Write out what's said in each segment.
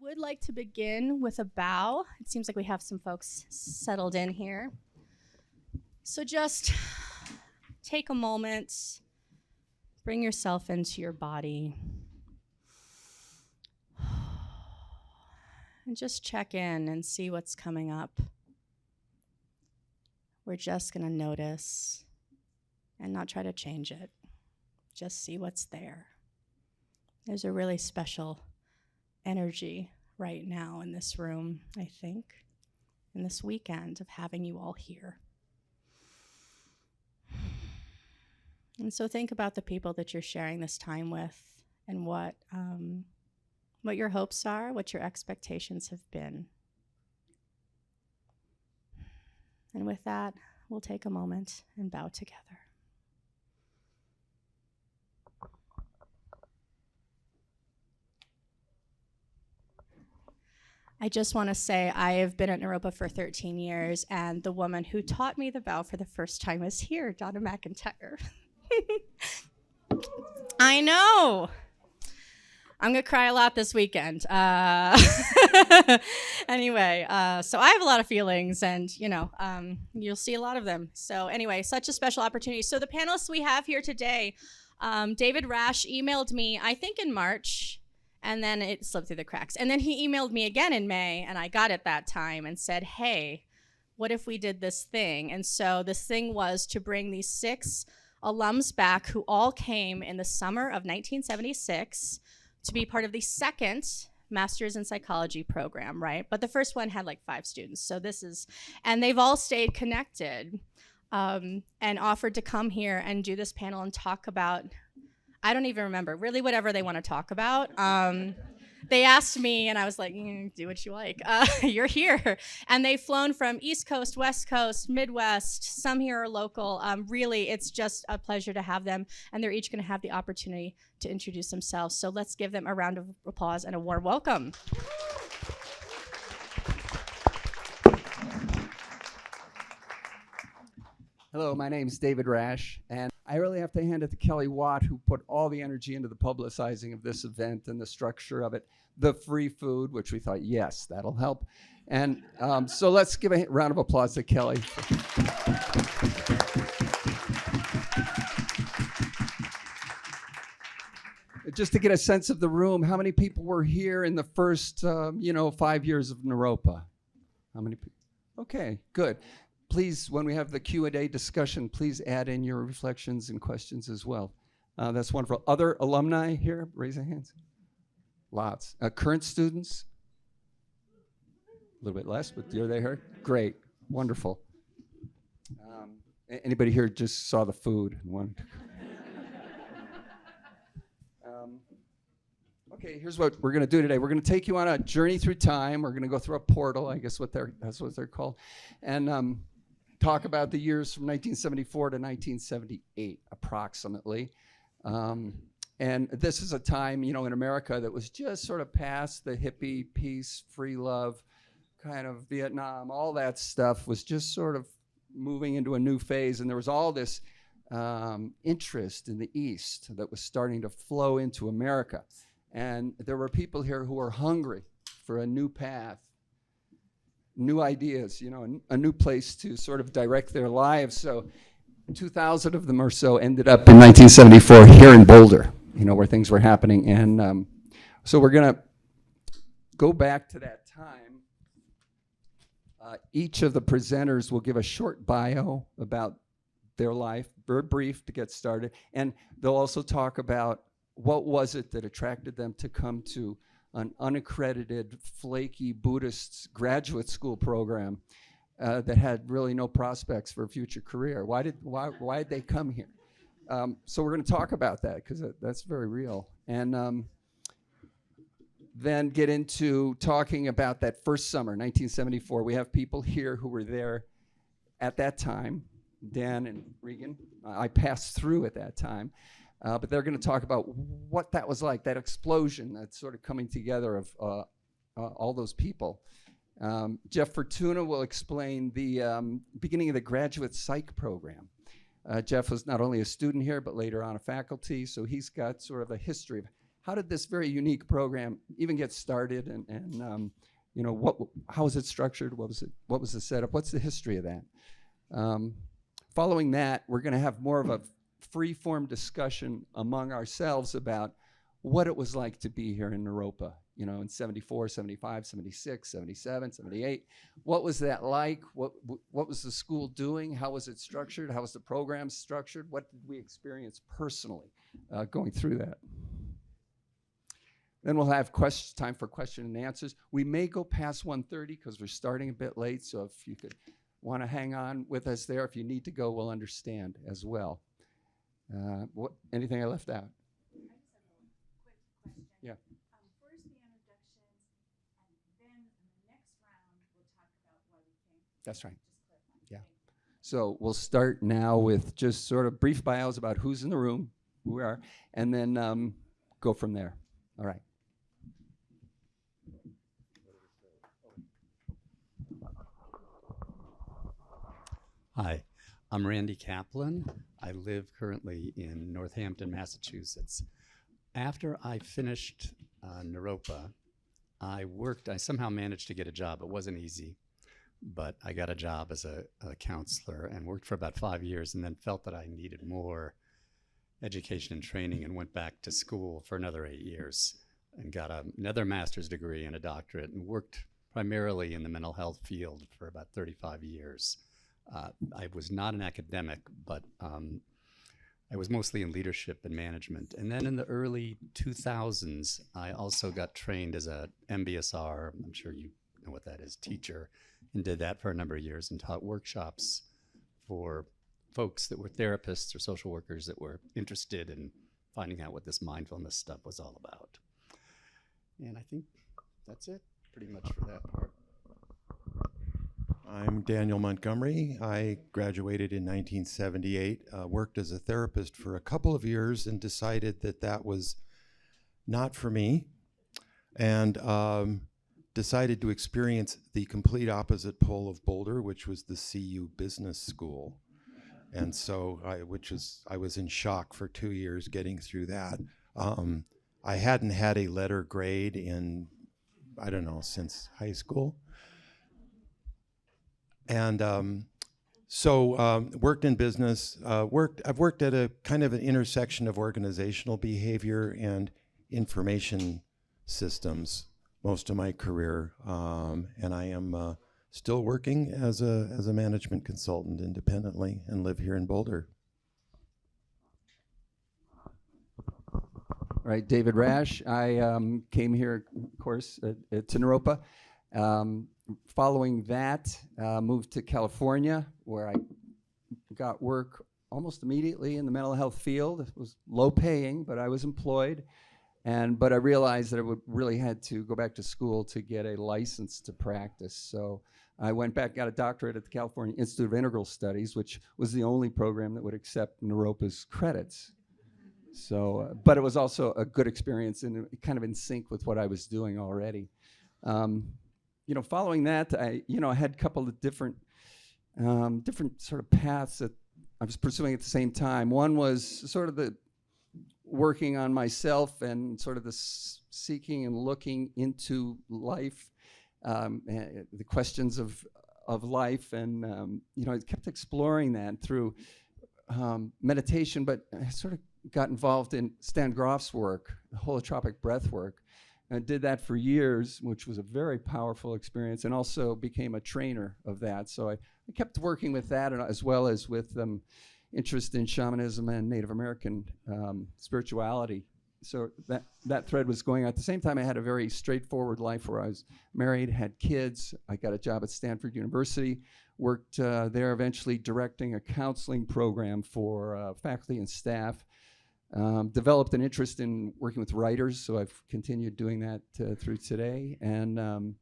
would like to begin with a bow. It seems like we have some folks settled in here. So just take a moment, bring yourself into your body, and just check in and see what's coming up. We're just going to notice and not try to change it. Just see what's there. There's a really special energy right now in this room, I think, in this weekend of having you all here. And so think about the people that you're sharing this time with and what your hopes are, what your expectations have been. And with that, we'll take a moment and bow together. I just want to say I have been at Naropa for 13 years, and the woman who taught me the bow for the first time is here, Donna McIntyre. I know. I'm going to cry a lot this weekend. Anyway, so I have a lot of feelings, and, you'll see a lot of them. So anyway, such a special opportunity. So the panelists we have here today, David Rasch emailed me, I think in March, and then it slipped through the cracks. And then he emailed me again in May, and I got it that time and said, hey, what if we did this thing? And so this thing was to bring these 6 alums back who all came in the summer of 1976 to be part of the second Master's in Psychology program, right? But the first one had like 5 students. So and they've all stayed connected and offered to come here and do this panel and talk about, I don't even remember, really whatever they want to talk about. They asked me, and I was like, do what you like. You're here. And they've flown from East Coast, West Coast, Midwest, some here are local. Really, it's just a pleasure to have them, and they're each going to have the opportunity to introduce themselves. So let's give them a round of applause and a warm welcome. Hello, my name is David Rasch, and I really have to hand it to Kelly Watt, who put all the energy into the publicizing of this event and the structure of it, the free food, which we thought, yes, that'll help. And so let's give a round of applause to Kelly. Just to get a sense of the room, how many people were here in the first, 5 years of Naropa? How many people? Okay, good. Please, when we have the Q&A discussion, please add in your reflections and questions as well. That's wonderful. Other alumni here? Raise your hands. Lots. Current students? A little bit less, but are they here? Great. Wonderful. Anybody here just saw the food? Okay, here's what we're going to do today. We're going to take you on a journey through time. We're going to go through a portal, I guess that's what they're called, and talk about the years from 1974 to 1978, approximately. And this is a time, in America that was just sort of past the hippie, peace, free love, kind of Vietnam, all that stuff was just sort of moving into a new phase. And there was all this interest in the East that was starting to flow into America. And there were people here who were hungry for a new path, new ideas, a new place to sort of direct their lives. So 2,000 of them or so ended up in 1974 here in Boulder, where things were happening. And so we're going to go back to that time. Each of the presenters will give a short bio about their life, very brief to get started. And they'll also talk about what was it that attracted them to come to an unaccredited, flaky Buddhist graduate school program that had really no prospects for a future career. Why did they come here? So we're going to talk about that because that's very real. And then get into talking about that first summer, 1974. We have people here who were there at that time, Dan and Regan. I passed through at that time. But they're going to talk about what that was like, that explosion, that sort of coming together of all those people. Jeff Fortuna will explain the beginning of the graduate psych program. Jeff was not only a student here, but later on a faculty, so he's got sort of a history of how did this very unique program even get started, and you know, how was it structured? What was the setup? What's the history of that? Following that, we're going to have more of a free-form discussion among ourselves about what it was like to be here in Naropa, you know, in 74, 75, 76, 77, 78. What was that like? What was the school doing? How was it structured? How was the program structured? What did we experience personally going through that? Then we'll have time for question and answers. We may go past 1:30 because we're starting a bit late, so if you could want to hang on with us there. If you need to go, we'll understand as well. Anything I left out? I just have a quick question. Yeah. First the introductions, and then in the next round we'll talk about why we came. That's right. Just clarify. Yeah. Thank you. So we'll start now with just sort of brief bios about who's in the room, who we are, and then go from there. All right. Hi, I'm Randy Kaplan. I live currently in Northampton, Massachusetts. After I finished Naropa, I somehow managed to get a job. It wasn't easy, but I got a job as a counselor and worked for about 5 years, and then felt that I needed more education and training and went back to school for another 8 years and got another master's degree and a doctorate and worked primarily in the mental health field for about 35 years. I was not an academic, but I was mostly in leadership and management. And then in the early 2000s, I also got trained as a MBSR, I'm sure you know what that is, teacher, and did that for a number of years and taught workshops for folks that were therapists or social workers that were interested in finding out what this mindfulness stuff was all about. And I think that's it pretty much for that part. I'm Daniel Montgomery. I graduated in 1978, worked as a therapist for a couple of years and decided that that was not for me, and decided to experience the complete opposite pole of Boulder, which was the CU Business School. And so I was in shock for 2 years getting through that. I hadn't had a letter grade in, I don't know, since high school. And worked in business, I've worked at a kind of an intersection of organizational behavior and information systems most of my career. And I am still working as a management consultant independently and live here in Boulder. All right, David Rasch. I came here, of course, to Naropa. Following that, moved to California, where I got work almost immediately in the mental health field. It was low paying, but I was employed. But I realized that I really had to go back to school to get a license to practice. So I went back, got a doctorate at the California Institute of Integral Studies, which was the only program that would accept Naropa's credits. So, but it was also a good experience and kind of in sync with what I was doing already. Following that, I had a couple of different sort of paths that I was pursuing at the same time. One was sort of the working on myself and sort of the seeking and looking into life, the questions of life, and I kept exploring that through meditation, but I sort of got involved in Stan Grof's work, the holotropic breath work. I did that for years, which was a very powerful experience, and also became a trainer of that. So I kept working with that, and as well as with interest in shamanism and Native American spirituality. So that thread was going on. At the same time, I had a very straightforward life where I was married, had kids. I got a job at Stanford University, worked there, eventually directing a counseling program for faculty and staff. Developed an interest in working with writers, so I've continued doing that through today, and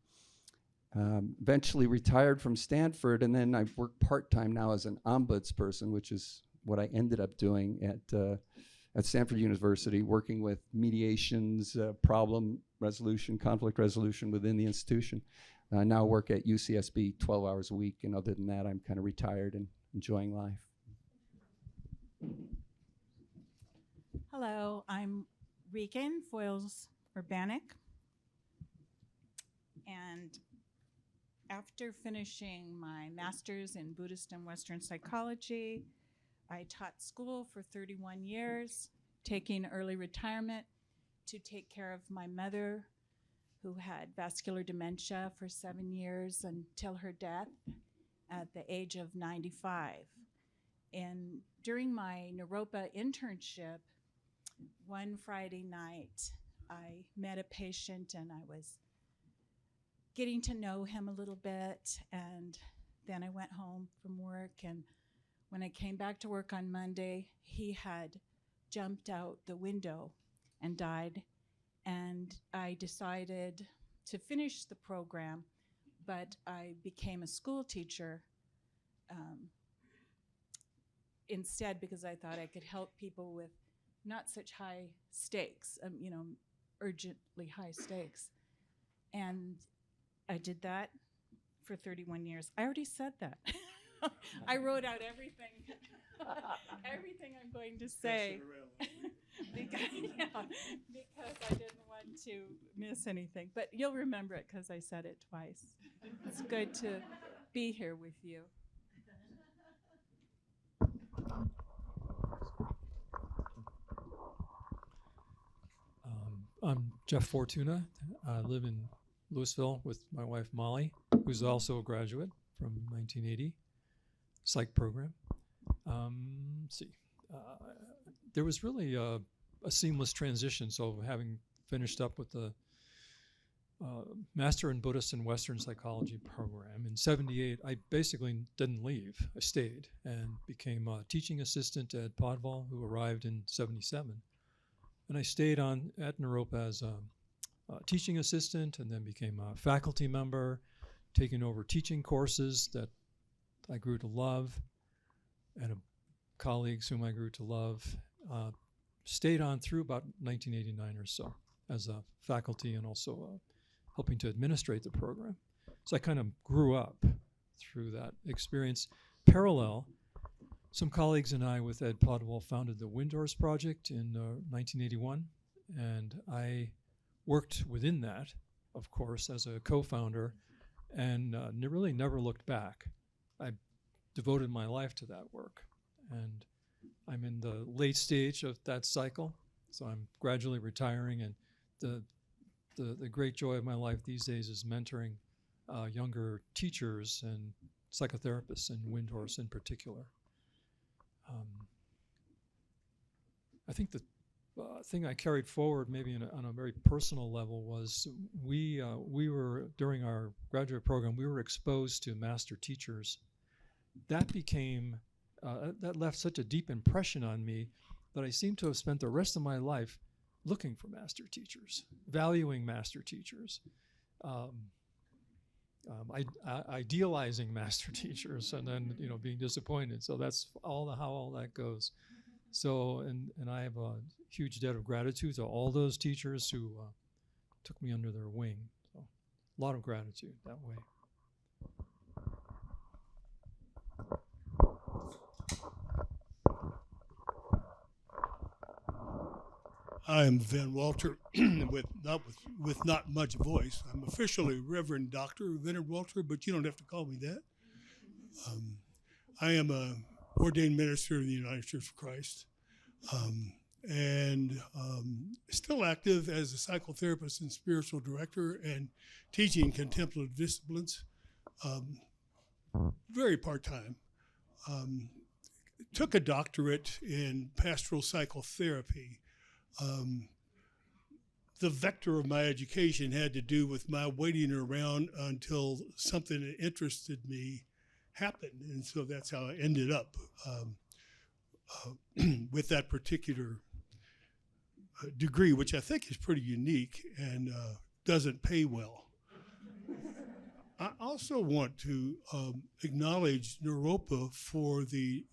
eventually retired from Stanford, and then I've worked part-time now as an ombudsperson, which is what I ended up doing at Stanford University, working with mediations, problem resolution, conflict resolution within the institution. I now work at UCSB 12 hours a week, and other than that, I'm kind of retired and enjoying life. Hello, I'm Regan Foiles Urbanick. And after finishing my master's in Buddhist and Western psychology, I taught school for 31 years, taking early retirement to take care of my mother, who had vascular dementia for 7 years until her death at the age of 95. And during my Naropa internship, one Friday night, I met a patient and I was getting to know him a little bit, and then I went home from work, and when I came back to work on Monday, he had jumped out the window and died, and I decided to finish the program, but I became a school teacher instead, because I thought I could help people with not such high stakes, urgently high stakes. And I did that for 31 years. I already said that. I wrote out everything I'm going to say because I didn't want to miss anything. But you'll remember it because I said it twice. It's good to be here with you. I'm Jeff Fortuna. I live in Louisville with my wife Molly, who's also a graduate from 1980 psych program. Let's see. There was really a seamless transition. So having finished up with the Master in Buddhist and Western Psychology program in '78, I basically didn't leave. I stayed and became a teaching assistant at Podval, who arrived in '77. And I stayed on at Naropa as a teaching assistant, and then became a faculty member, taking over teaching courses that I grew to love, and colleagues whom I grew to love. Stayed on through about 1989 or so as a faculty, and also helping to administrate the program. So I kind of grew up through that experience. Parallel, some colleagues and I with Ed Podwell founded the Windhorse Project in 1981, and I worked within that, of course, as a co-founder, and really never looked back. I devoted my life to that work, and I'm in the late stage of that cycle, so I'm gradually retiring, and the great joy of my life these days is mentoring younger teachers and psychotherapists, and Windhorse in particular. I think the thing I carried forward, maybe on a very personal level, was we were, during our graduate program, we were exposed to master teachers. That became, that left such a deep impression on me that I seem to have spent the rest of my life looking for master teachers, valuing master teachers, idealizing master teachers, and then being disappointed. So that's how all that goes. So and I have a huge debt of gratitude to all those teachers who took me under their wing. So a lot of gratitude that way. I am Ven Walter with not much voice. I'm officially Reverend Dr. Ven Walter, but you don't have to call me that. I am a ordained minister in the United Church of Christ, and still active as a psychotherapist and spiritual director and teaching contemplative disciplines, very part-time. Took a doctorate in pastoral psychotherapy. The vector of my education had to do with my waiting around until something that interested me happened, and so that's how I ended up with that particular degree, which I think is pretty unique and doesn't pay well. I also want to acknowledge Naropa for the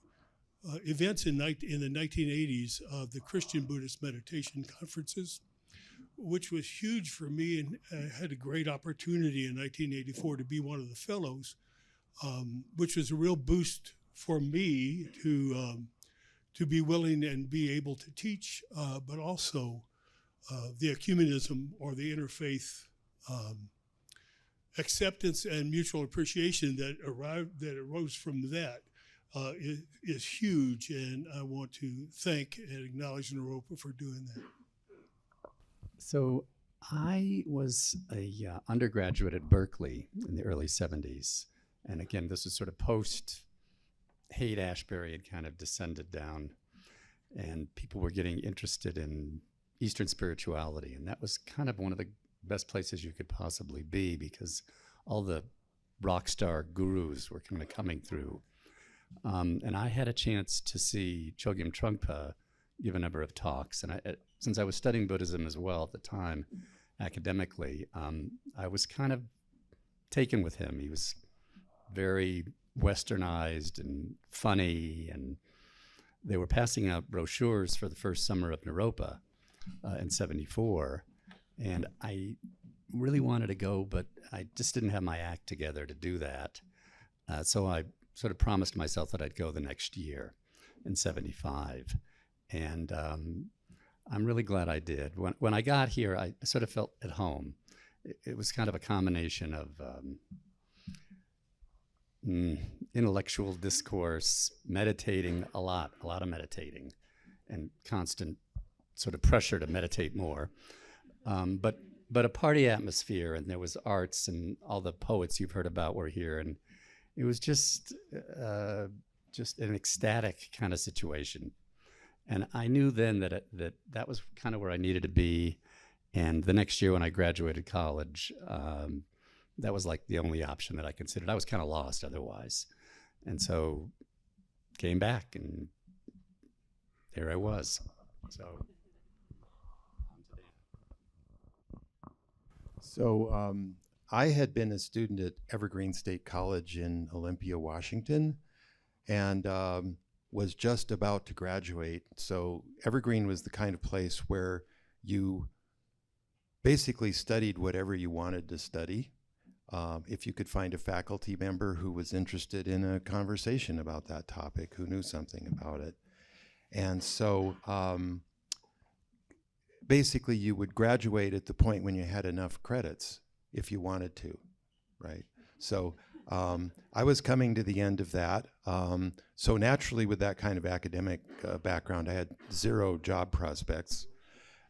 events in the 1980s of the Christian Buddhist meditation conferences, which was huge for me, and I had a great opportunity in 1984 to be one of the fellows, which was a real boost for me to be willing and be able to teach, but also the ecumenism or the interfaith acceptance and mutual appreciation that arose from that is huge, and I want to thank and acknowledge Naropa for doing that. So I was a undergraduate at Berkeley in the early 70s. And again, this was sort of post Haight-Ashbury had kind of descended down, and people were getting interested in Eastern spirituality. And that was kind of one of the best places you could possibly be, because all the rock star gurus were kind of coming through. And I had a chance to see Chogyam Trungpa give a number of talks. And since I was studying Buddhism as well at the time, academically, I was kind of taken with him. He was very westernized and funny, and they were passing out brochures for the first summer of Naropa in '74. And I really wanted to go, but I just didn't have my act together to do that. So I sort of promised myself that I'd go the next year in '75. And I'm really glad I did. When I got here, I sort of felt at home. It was kind of a combination of intellectual discourse, meditating a lot of meditating, and constant sort of pressure to meditate more. But a party atmosphere, and there was arts, and all the poets you've heard about were here, and it was just an ecstatic kind of situation. And I knew then that was kind of where I needed to be. And the next year when I graduated college, that was like the only option that I considered. I was kind of lost otherwise. And so came back, and there I was. So I had been a student at Evergreen State College in Olympia, Washington, and was just about to graduate. So Evergreen was the kind of place where you basically studied whatever you wanted to study. If you could find a faculty member who was interested in a conversation about that topic, who knew something about it. And so basically you would graduate at the point when you had enough credits if you wanted to, right? So I was coming to the end of that. So naturally, with that kind of academic background, I had zero job prospects.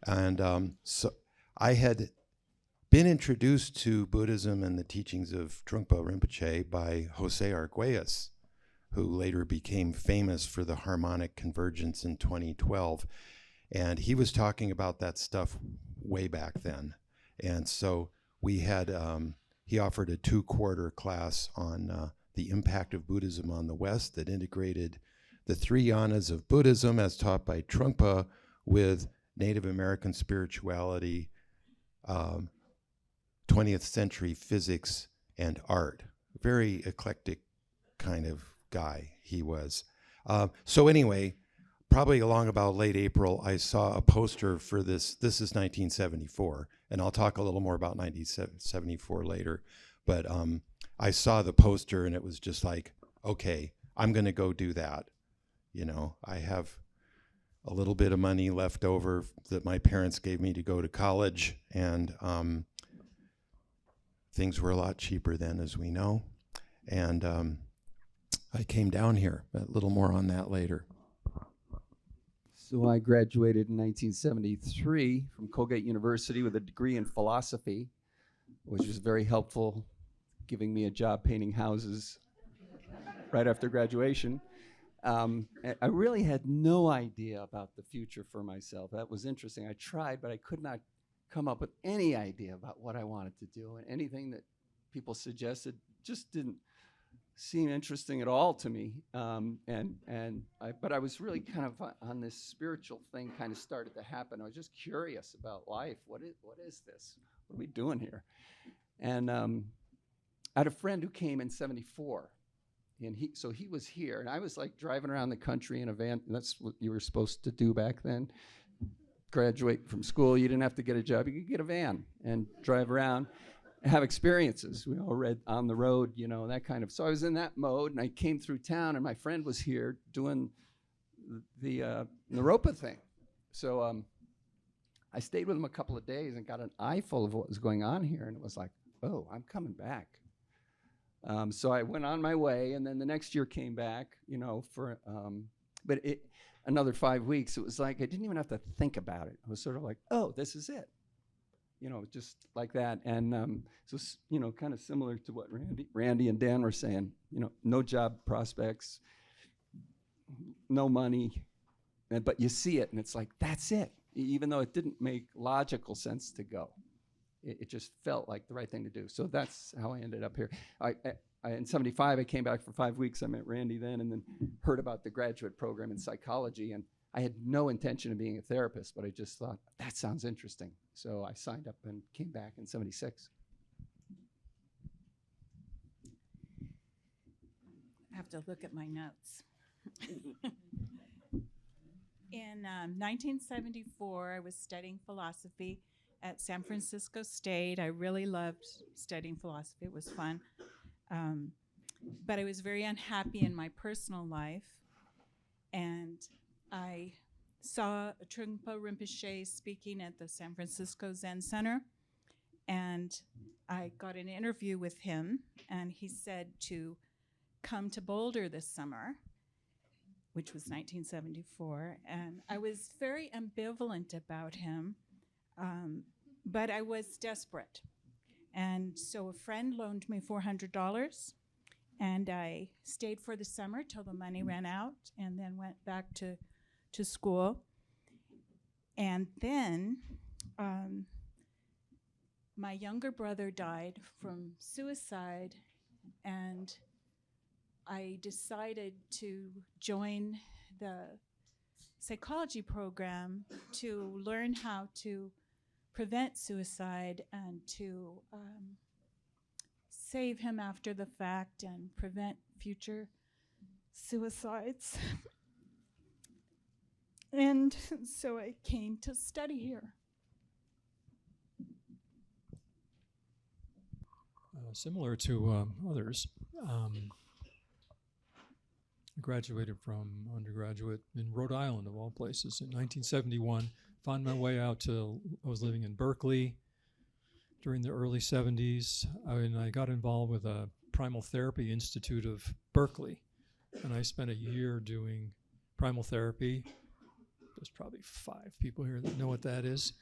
And so I had been introduced to Buddhism and the teachings of Trungpa Rinpoche by Jose Arguelles, who later became famous for the harmonic convergence in 2012. And he was talking about that stuff way back then. And so we had, he offered a 2-quarter class on the impact of Buddhism on the West that integrated the 3 yanas of Buddhism as taught by Trungpa with Native American spirituality, 20th century physics, and art. Very eclectic kind of guy he was. So anyway, probably along about late April, I saw a poster for this. This is 1974, and I'll talk a little more about 1974 later. But I saw the poster, and it was just like, okay, I'm going to go do that. You know, I have a little bit of money left over that my parents gave me to go to college, and things were a lot cheaper then, as we know. And I came down here. A little more on that later. So I graduated in 1973 from Colgate University with a degree in philosophy, which was very helpful, giving me a job painting houses right after graduation. I really had no idea about the future for myself. That was interesting. I tried, but I could not come up with any idea about what I wanted to do, and anything that people suggested just didn't seem interesting at all to me. But I was really kind of on this spiritual thing kind of started to happen. I was just curious about life. What is this? What are we doing here? And I had a friend who came in '74. And he was here, and I was like driving around the country in a van. That's what you were supposed to do back then. Graduate from school, you didn't have to get a job. You could get a van and drive around and have experiences. We all read On the Road, you know, that kind of. So I was in that mode, and I came through town, and my friend was here doing the Naropa thing. So I stayed with him a couple of days and got an eyeful of what was going on here, and it was like, oh, I'm coming back. So I went on my way, and then the next year came back, for, but another 5 weeks. It was like I didn't even have to think about it. It was sort of like, oh, this is it, just like that. And so, kind of similar to what Randy and Dan were saying, no job prospects, no money, but you see it, and it's like, that's it. Even though it didn't make logical sense to go. It just felt like the right thing to do. So that's how I ended up here. In 75, I came back for 5 weeks. I met Randy then, and then heard about the graduate program in psychology. And I had no intention of being a therapist, but I just thought, that sounds interesting. So I signed up and came back in 76. I have to look at my notes. In 1974, I was studying philosophy at San Francisco State. I really loved studying philosophy. It was fun. But I was very unhappy in my personal life. And I saw Trungpa Rinpoche speaking at the San Francisco Zen Center. And I got an interview with him. And he said to come to Boulder this summer, which was 1974, and I was very ambivalent about him, but I was desperate. And so a friend loaned me $400, and I stayed for the summer till the money ran out, and then went back to school. And then my younger brother died from suicide, and I decided to join the psychology program to learn how to prevent suicide and to save him after the fact and prevent future suicides. And so I came to study here. Similar to others. I graduated from undergraduate in Rhode Island, of all places, in 1971. Found my way out to, I was living in Berkeley during the early 70s, and I got involved with a Primal Therapy Institute of Berkeley. And I spent a year doing primal therapy. There's probably 5 people here that know what that is.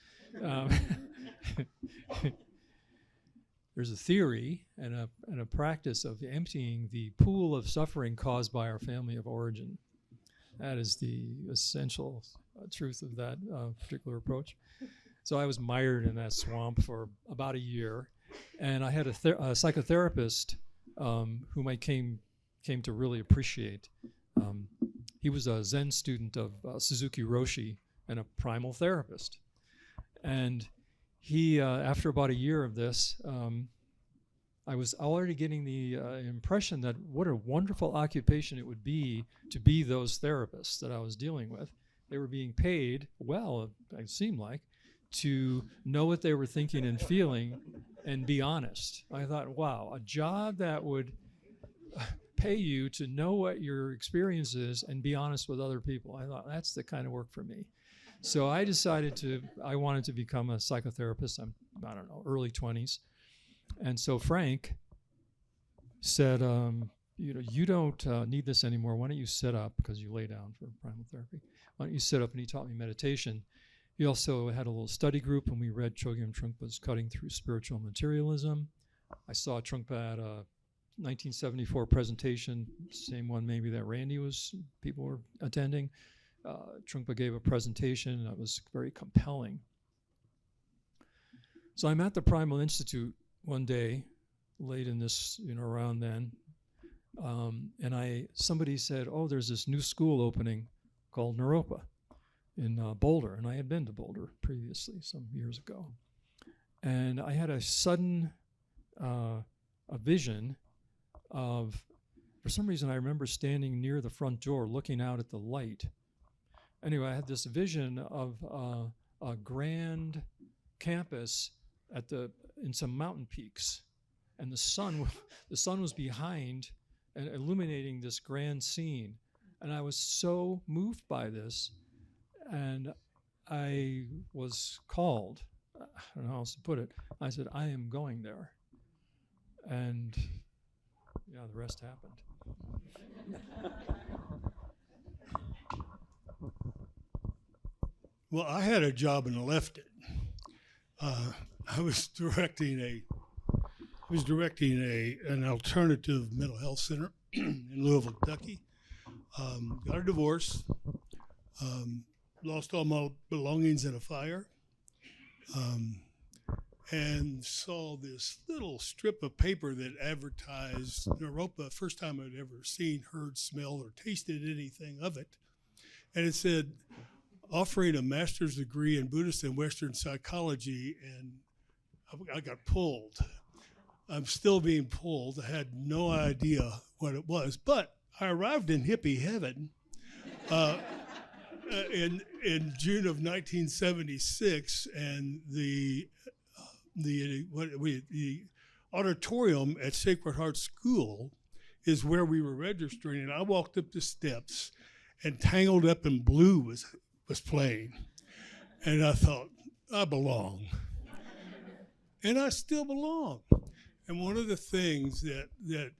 There's a theory and a practice of emptying the pool of suffering caused by our family of origin. That is the essential truth of that particular approach. So I was mired in that swamp for about a year, and I had a psychotherapist whom I came to really appreciate. He was a Zen student of Suzuki Roshi and a primal therapist. And he, after about a year of this, I was already getting the impression that what a wonderful occupation it would be to be those therapists that I was dealing with. They were being paid well, it seemed like, to know what they were thinking and feeling and be honest. I thought, wow, a job that would pay you to know what your experience is and be honest with other people. I thought, that's the kind of work for me. So I decided I wanted to become a psychotherapist. I don't know, early 20s. And so Frank said, you don't need this anymore. Why don't you sit up, because you lay down for primal therapy. Why don't you sit up? And he taught me meditation. He also had a little study group, and we read Chogyam Trungpa's Cutting Through Spiritual Materialism. I saw Trungpa at a 1974 presentation, same one maybe that people were attending. Trungpa gave a presentation that was very compelling. So I'm at the Primal Institute one day, late in this, around then, and somebody said, oh, there's this new school opening called Naropa in Boulder, and I had been to Boulder previously some years ago. And I had a sudden a vision of, for some reason I remember standing near the front door looking out at the light. Anyway, I had this vision of a grand campus in some mountain peaks, and the sun was behind and illuminating this grand scene. And I was so moved by this, and I was called. I don't know how else to put it. I said, I am going there. And yeah, the rest happened. Well, I had a job and left it. I was directing an alternative mental health center in Louisville, Kentucky. Got a divorce. Lost all my belongings in a fire. And saw this little strip of paper that advertised Naropa, first time I'd ever seen, heard, smelled, or tasted anything of it. And it said, offering a master's degree in Buddhist and Western psychology, and I got pulled. I'm still being pulled. I had no idea what it was, but I arrived in hippie heaven in June of 1976, and the auditorium at Sacred Heart School is where we were registering, and I walked up the steps, and Tangled Up in Blue was playing, and I thought, I belong, and I still belong. And one of the things that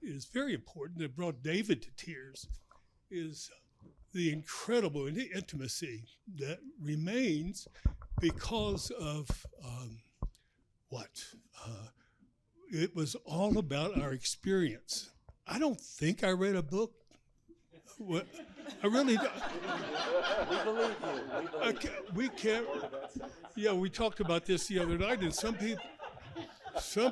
is very important that brought David to tears is the incredible intimacy that remains because of it was all about our experience. I don't think I read a book. What? I really don't. We believe you. We can't. Yeah, we talked about this the other night, and some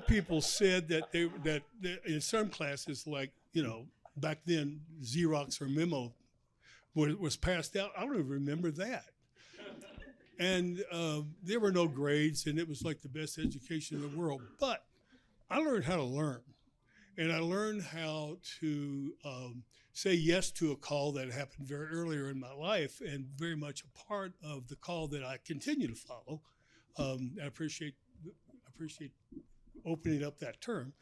people said that that in some classes, like, you know, back then Xerox or memo was passed out. I don't even remember that. And there were no grades, and it was like the best education in the world. But I learned how to learn, and I learned how to say yes to a call that happened very earlier in my life, and very much a part of the call that I continue to follow. I appreciate opening up that term.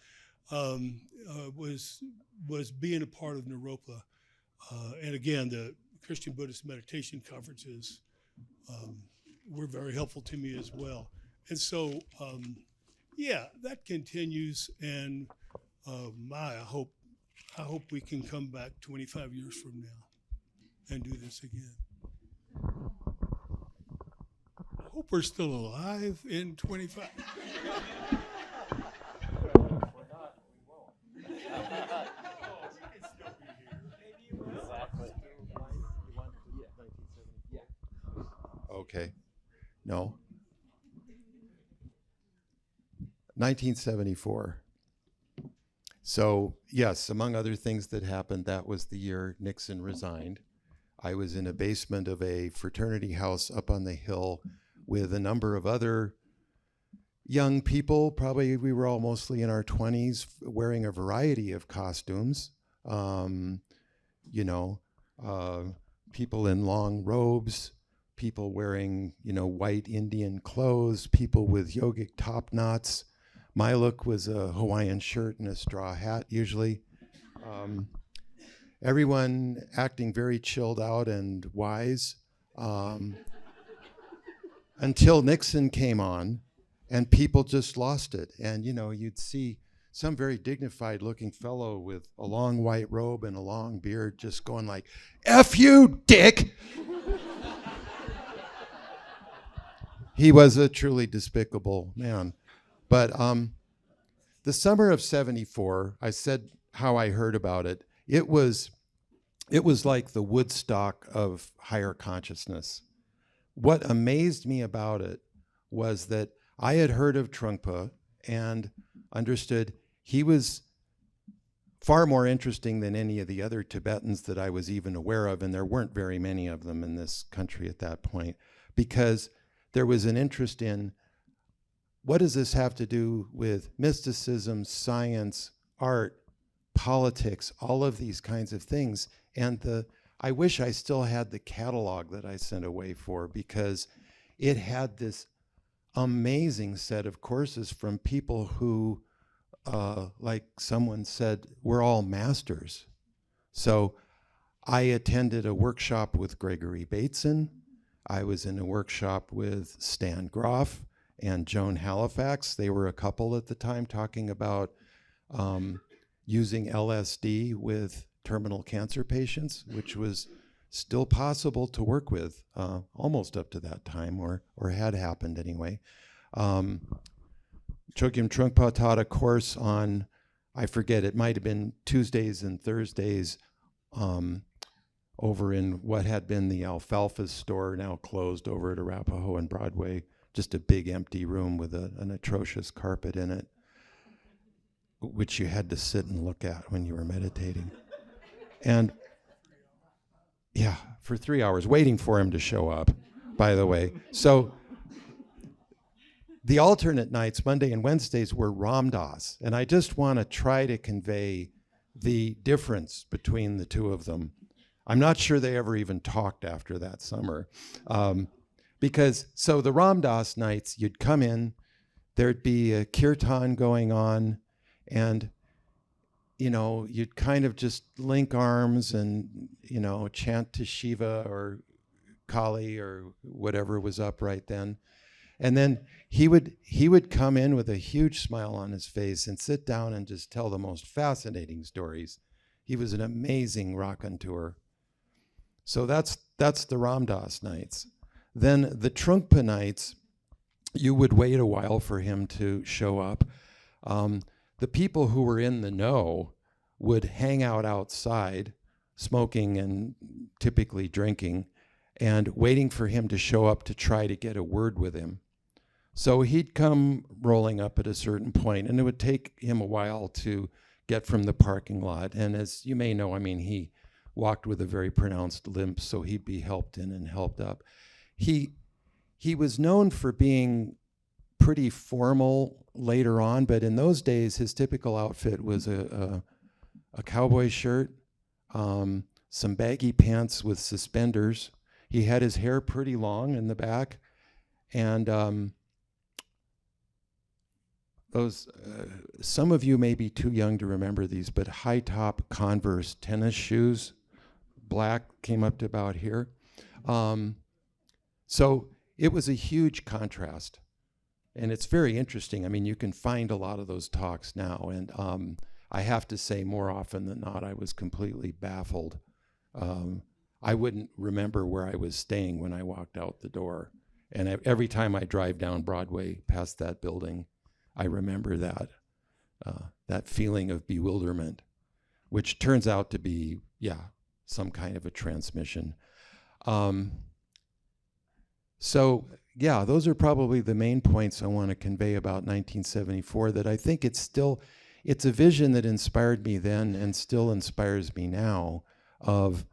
Was being a part of Naropa, and again, the Christian Buddhist meditation conferences were very helpful to me as well. And so, yeah, that continues, and I hope we can come back 25 years from now and do this again. I hope we're still alive in 25. Okay. No. 1974. So, yes, among other things that happened, that was the year Nixon resigned. I was in a basement of a fraternity house up on the hill with a number of other young people. Probably we were all mostly in our 20s, wearing a variety of costumes. People in long robes, people wearing, white Indian clothes, people with yogic top knots. My look was a Hawaiian shirt and a straw hat, usually. Everyone acting very chilled out and wise until Nixon came on, and people just lost it. And, you'd see some very dignified looking fellow with a long white robe and a long beard just going like, F you, dick! He was a truly despicable man. But the summer of '74, I said how I heard about it. It was like the Woodstock of higher consciousness. What amazed me about it was that I had heard of Trungpa and understood he was far more interesting than any of the other Tibetans that I was even aware of, and there weren't very many of them in this country at that point, because there was an interest in, what does this have to do with mysticism, science, art, politics, all of these kinds of things? And I wish I still had the catalog that I sent away for, because it had this amazing set of courses from people who, like someone said, we're all masters. So I attended a workshop with Gregory Bateson. I was in a workshop with Stan Groff and Joan Halifax. They were a couple at the time talking about using LSD with terminal cancer patients, which was still possible to work with almost up to that time, or had happened anyway. Chogyam Trungpa taught a course on, I forget, it might have been Tuesdays and Thursdays over in what had been the Alfalfa store, now closed, over at Arapahoe and Broadway, just a big empty room with an atrocious carpet in it, which you had to sit and look at when you were meditating. And yeah, for 3 hours, waiting for him to show up, by the way. So the alternate nights, Monday and Wednesdays, were Ram Dass. And I just want to try to convey the difference between the two of them. I'm not sure they ever even talked after that summer. Because, so the Ram Dass nights, you'd come in, there'd be a kirtan going on, and you know, you'd kind of just link arms and, you know, chant to Shiva or Kali or whatever was up right then. And then he would come in with a huge smile on his face and sit down and just tell the most fascinating stories. He was an amazing raconteur. So that's the Ram Dass nights. Then the Trungpa nights, you would wait a while for him to show up. The people who were in the know would hang out outside, smoking and typically drinking, and waiting for him to show up to try to get a word with him. So he'd come rolling up at a certain point, and it would take him a while to get from the parking lot. And as you may know, I mean, he walked with a very pronounced limp, so he'd be helped in and helped up. He was known for being pretty formal later on, but in those days, his typical outfit was a cowboy shirt, some baggy pants with suspenders. He had his hair pretty long in the back, and those, some of you may be too young to remember these, but high-top Converse tennis shoes, black, came up to about here. So it was a huge contrast. And it's very interesting. I mean, you can find a lot of those talks now. And I have to say, more often than not, I was completely baffled. I wouldn't remember where I was staying when I walked out the door. And every time I drive down Broadway past that building, I remember that feeling of bewilderment, which turns out to be, yeah, some kind of a transmission. So, yeah, those are probably the main points I want to convey about 1974, that I think it's a vision that inspired me then and still inspires me now, of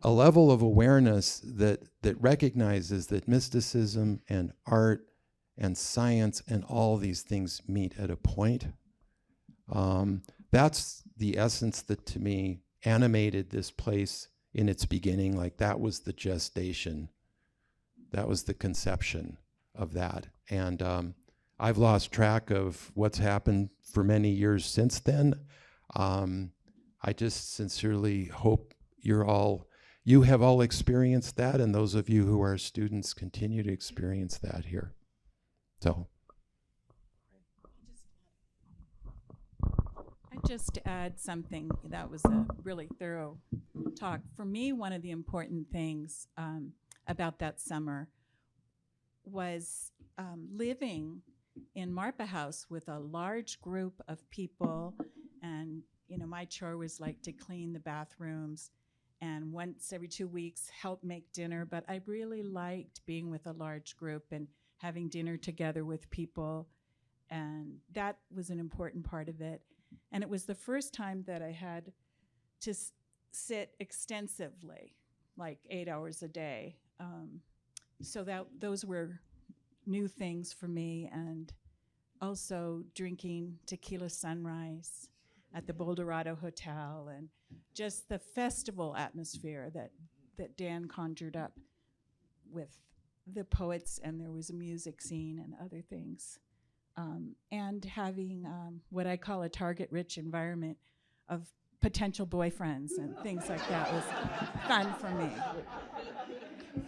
a level of awareness that recognizes that mysticism and art and science and all these things meet at a point. That's the essence that, to me, animated this place in its beginning. Like, that was the gestation. That was the conception of that. And I've lost track of what's happened for many years since then. I just sincerely hope you have all experienced that, and those of you who are students continue to experience that here. So. I'd just add something. That was a really thorough talk. For me, one of the important things about that summer was living in Marpa House with a large group of people, and you know, my chore was like to clean the bathrooms and once every 2 weeks help make dinner. But I really liked being with a large group and having dinner together with people, and that was an important part of it. And it was the first time that I had to sit extensively, like 8 hours a day. So those were new things for me, and also drinking tequila sunrise at the Boulderado Hotel, and just the festival atmosphere that Dan conjured up with the poets, and there was a music scene and other things. And having what I call a target-rich environment of potential boyfriends and things like that was fun for me.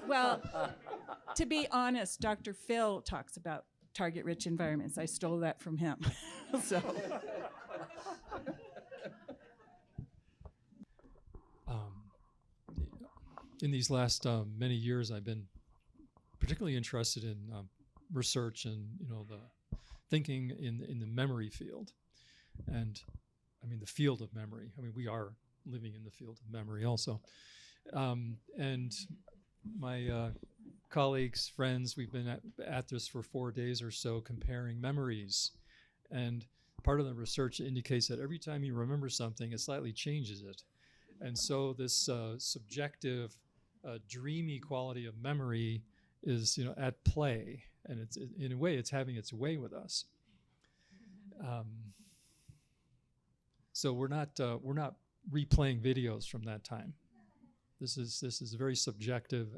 Well, to be honest, Dr. Phil talks about target-rich environments. I stole that from him. So. In these last many years, I've been particularly interested in research and the thinking in the memory field, and I mean the field of memory. I mean we are living in the field of memory also, and my colleagues, friends, we've been at this for 4 days or so comparing memories, and part of the research indicates that every time you remember something, it slightly changes it, and so this subjective, dreamy quality of memory is at play, and it's in a way it's having its way with us. So we're not replaying videos from that time. This is very subjective,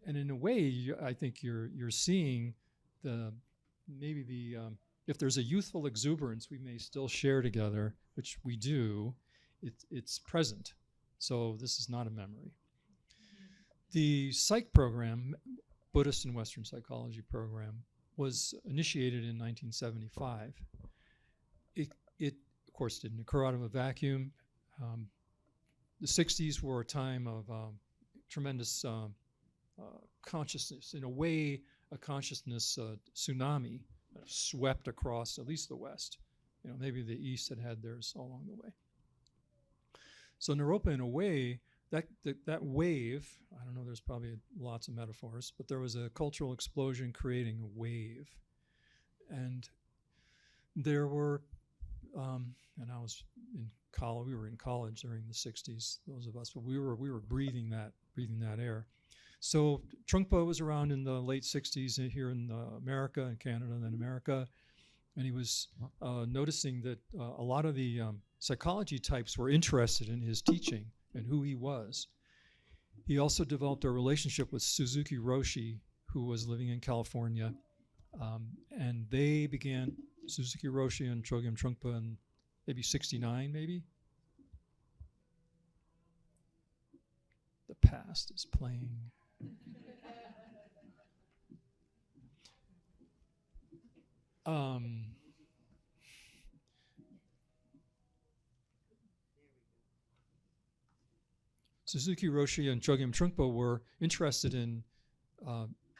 and in a way I think you're seeing maybe the if there's a youthful exuberance we may still share together, which we do. It's present. So this is not a memory. The psych program, Buddhist and Western psychology program, was initiated in 1975. It of course didn't occur out of a vacuum. The 60s were a time of tremendous consciousness. In a way, a consciousness tsunami swept across at least the West. Maybe the East had theirs all along the way. So Naropa, in a way, that wave, I don't know, there's probably lots of metaphors, but there was a cultural explosion creating a wave. And there were, and I was in college, we were in college during the 60s, those of us, but we were breathing that air. So Trungpa was around in the late 60s here in America and Canada and then America, and he was noticing that a lot of the psychology types were interested in his teaching and who he was. He also developed a relationship with Suzuki Roshi, who was living in California, and they began, Suzuki Roshi and Chogyam Trungpa, in maybe 69, maybe? The past is playing. Suzuki Roshi and Chogyam Trungpa were interested in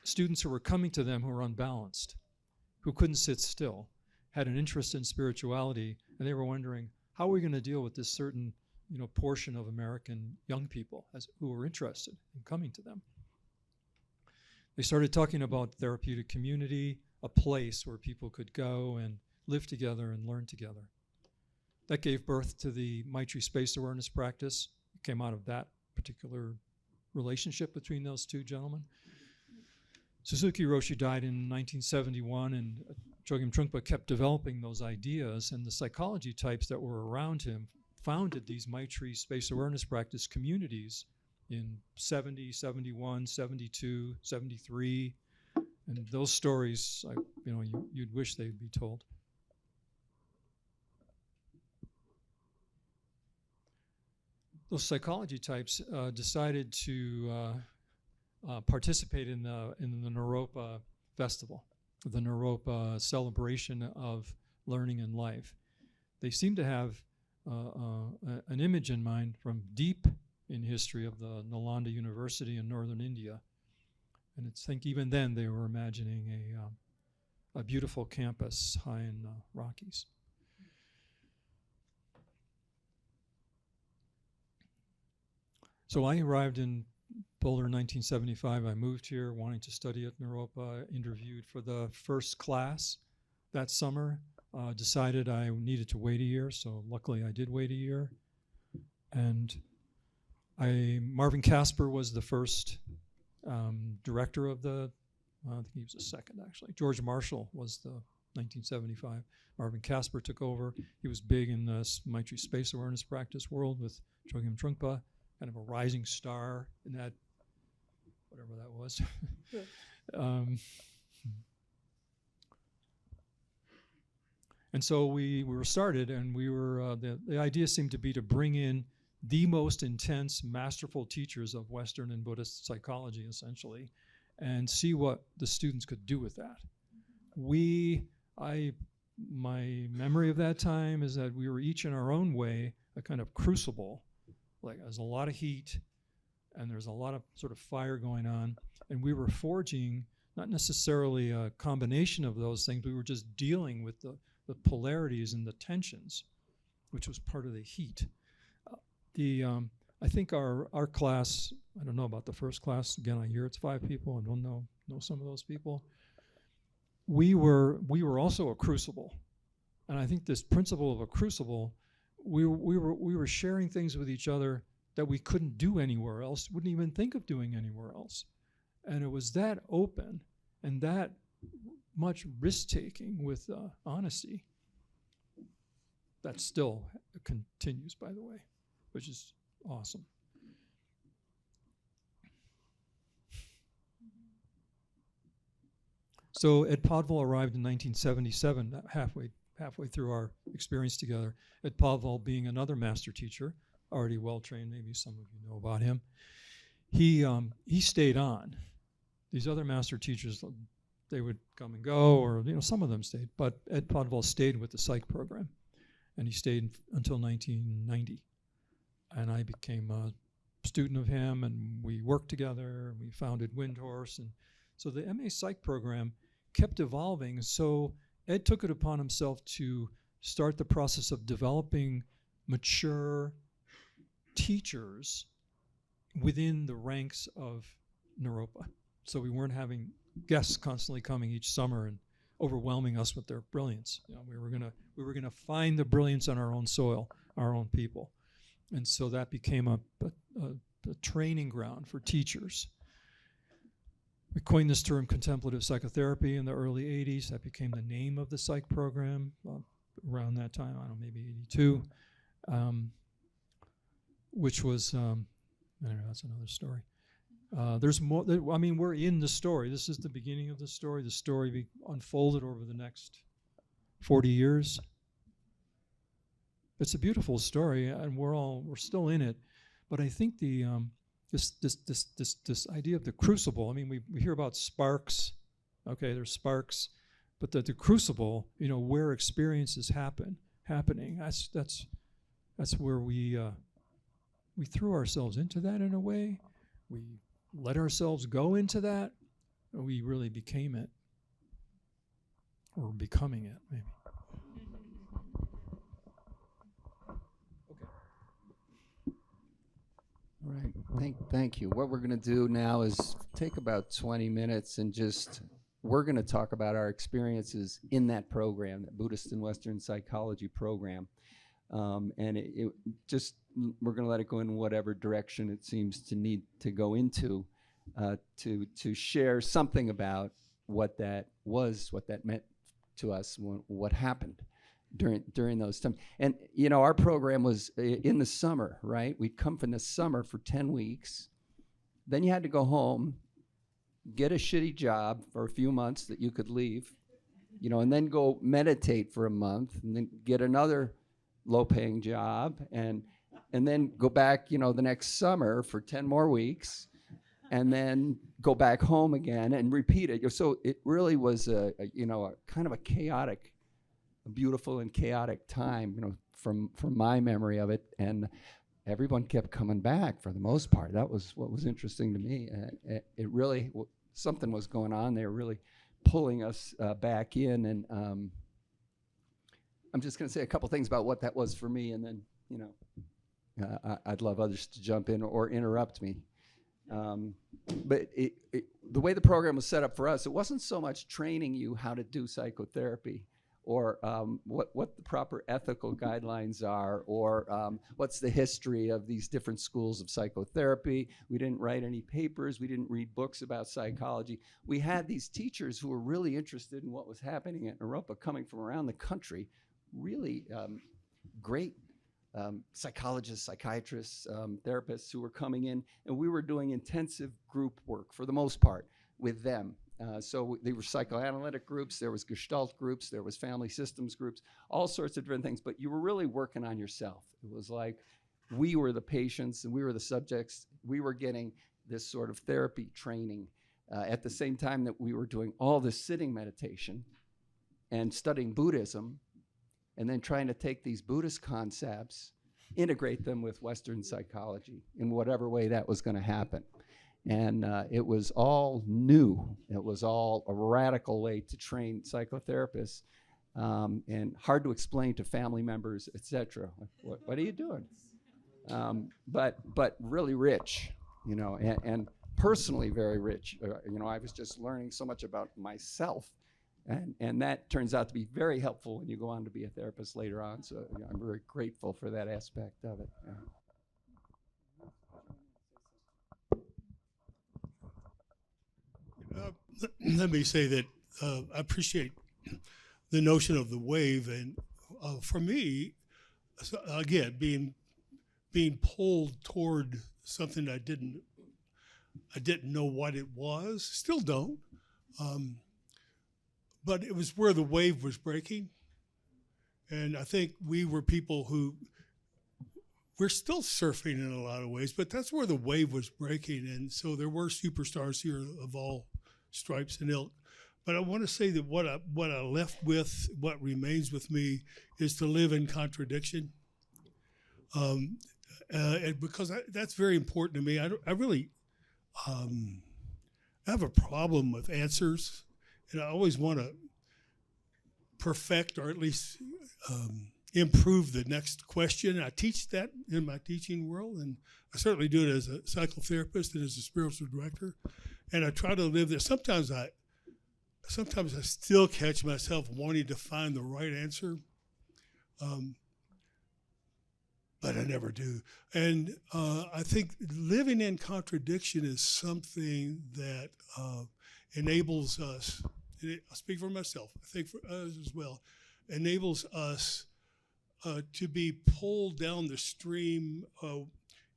students who were coming to them who were unbalanced, who couldn't sit still, had an interest in spirituality, and they were wondering, how are we going to deal with this certain portion of American young people who were interested in coming to them? They started talking about therapeutic community, a place where people could go and live together and learn together. That gave birth to the Maitri Space Awareness practice. It came out of that particular relationship between those two gentlemen. Suzuki Roshi died in 1971, and Chogyam Trungpa kept developing those ideas, and the psychology types that were around him founded these Maitri Space Awareness practice communities in 70, 71, 72, 73, and those stories, you'd wish they'd be told. Those psychology types decided to participate in the Naropa festival, the Naropa celebration of learning and life. They seem to have an image in mind from deep in history of the Nalanda University in northern India. And I think even then they were imagining a beautiful campus high in the Rockies. So I arrived in Boulder in 1975. I moved here wanting to study at Naropa, interviewed for the first class that summer, decided I needed to wait a year, so luckily I did wait a year. And Marvin Casper was the first director of I think he was the second actually. George Marshall was the 1975. Marvin Casper took over. He was big in the Maitri Space Awareness practice world with Chogyam Trungpa, kind of a rising star in that, whatever that was. And so we were started, and we were the idea seemed to be to bring in the most intense, masterful teachers of Western and Buddhist psychology, essentially, and see what the students could do with that. My memory of that time is that we were each in our own way a kind of crucible. Like there's a lot of heat and there's a lot of sort of fire going on, and we were forging not necessarily a combination of those things, we were just dealing with the polarities and the tensions, which was part of the heat. I think our class, I don't know about the first class, again I hear it's 5 people, I don't know some of those people. We were also a crucible, and I think this principle of a crucible, we were sharing things with each other that we couldn't do anywhere else, wouldn't even think of doing anywhere else. And it was that open and that much risk-taking with honesty that still continues, by the way, which is awesome. So Ed Podvall arrived in 1977, halfway through our experience together. Ed Podvall being another master teacher, already well-trained, maybe some of you know about him. He stayed on. These other master teachers, they would come and go, or some of them stayed, but Ed Podvall stayed with the psych program, and he stayed until 1990. And I became a student of him, and we worked together, and we founded Windhorse. And so the MA Psych program kept evolving. So Ed took it upon himself to start the process of developing mature teachers within the ranks of Naropa. So we weren't having guests constantly coming each summer and overwhelming us with their brilliance. We were gonna find the brilliance on our own soil, our own people. And so that became a training ground for teachers. We coined this term contemplative psychotherapy in the early 80s. That became the name of the psych program around that time, I don't know, maybe 82, which was, anyway, that's another story. There's more, we're in the story. This is the beginning of the story. The story unfolded over the next 40 years. It's a beautiful story, and we're still in it. But I think this idea of the crucible. We hear about sparks. Okay, there's sparks, but the crucible, where experiences happening. That's where we threw ourselves into that in a way. We let ourselves go into that, and we really became it, or becoming it, maybe. All right, thank you. What we're going to do now is take about 20 minutes and we're going to talk about our experiences in that program, that Buddhist and Western psychology program. And we're going to let it go in whatever direction it seems to need to go into to share something about what that was, what that meant to us, what happened during those times. And our program was in the summer, right? We'd come from the summer for 10 weeks. Then you had to go home, get a shitty job for a few months that you could leave, and then go meditate for a month, and then get another low-paying job, and then go back, the next summer for 10 more weeks, and then go back home again and repeat it. So it really was a kind of a chaotic, a beautiful and chaotic time, from my memory of it. And everyone kept coming back for the most part. That was what was interesting to me. It really, something was going on. They were really pulling us back in. And I'm just going to say a couple things about what that was for me, and then, I'd love others to jump in or interrupt me. But the way the program was set up for us, it wasn't so much training you how to do psychotherapy, or what the proper ethical guidelines are, or what's the history of these different schools of psychotherapy. We didn't write any papers. We didn't read books about psychology. We had these teachers who were really interested in what was happening at Naropa, coming from around the country, really great psychologists, psychiatrists, therapists who were coming in, and we were doing intensive group work for the most part with them. So they were psychoanalytic groups, there was Gestalt groups, there was family systems groups, all sorts of different things, but you were really working on yourself. It was like we were the patients and we were the subjects. We were getting this sort of therapy training at the same time that we were doing all this sitting meditation and studying Buddhism, and then trying to take these Buddhist concepts, integrate them with Western psychology in whatever way that was going to happen. And it was all new. It was all a radical way to train psychotherapists, and hard to explain to family members, etc. What are you doing? But really rich, you know, and personally very rich. You know, I was just learning so much about myself, and that turns out to be very helpful when you go on to be a therapist later on. So you know, I'm very grateful for that aspect of it. Let me say that I appreciate the notion of the wave, and for me, again, being pulled toward something I didn't know what it was, still don't, but it was where the wave was breaking, and I think we were people who we're still surfing in a lot of ways, but that's where the wave was breaking, and so there were superstars here of all stripes and ilk. But I want to say that what I left with, what remains with me, is to live in contradiction, and because that's very important to me. I really have a problem with answers, and I always want to perfect or at least improve the next question. I teach that in my teaching world, and I certainly do it as a psychotherapist and as a spiritual director, and I try to live there. Sometimes I still catch myself wanting to find the right answer, but I never do. And I think living in contradiction is something that enables us, and I'll speak for myself, I think for others as well, enables us to be pulled down the stream,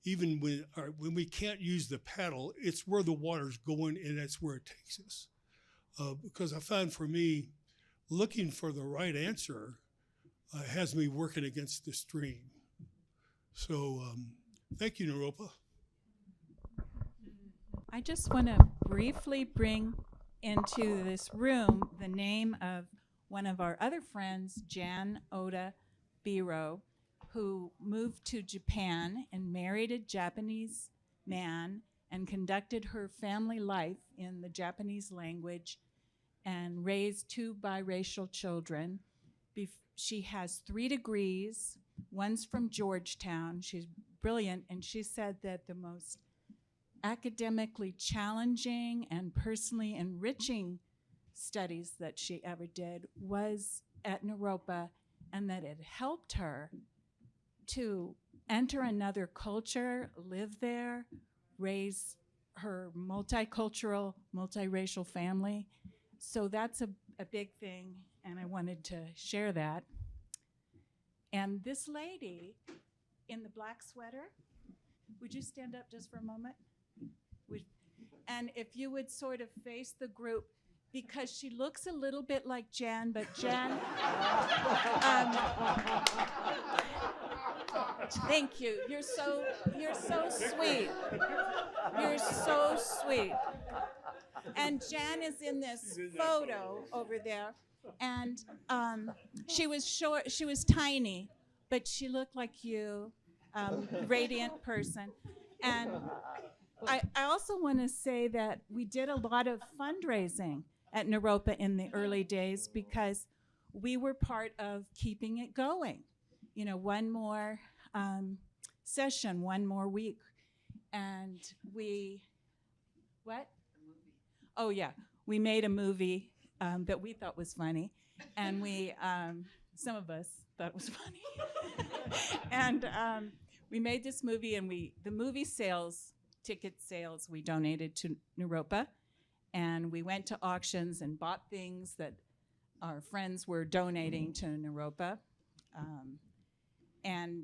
even when we can't use the paddle. It's where the water's going, and that's where it takes us. Because I find for me, looking for the right answer has me working against the stream. So thank you, Naropa. I just want to briefly bring into this room the name of one of our other friends, Jan Oda Biro, who moved to Japan and married a Japanese man and conducted her family life in the Japanese language and raised 2 biracial children. She has 3 degrees. One's from Georgetown. She's brilliant, and she said that the most academically challenging and personally enriching studies that she ever did was at Naropa, and that it helped her to enter another culture, live there, raise her multicultural, multiracial family. So that's a big thing, and I wanted to share that. And this lady in the black sweater, would you stand up just for a moment? And if you would sort of face the group, because she looks a little bit like Jan, but Jan, thank you. You're so sweet. You're so sweet. And Jan is in this photo over there, and she was short. She was tiny, but she looked like you, radiant person. And I also want to say that we did a lot of fundraising at Naropa in the early days because we were part of keeping it going. You know, one more session, one more week. And what? Oh, yeah. We made a movie that we thought was funny. And some of us thought it was funny. And we made this movie, and the movie sales, ticket sales, we donated to Naropa, and we went to auctions and bought things that our friends were donating to Naropa, and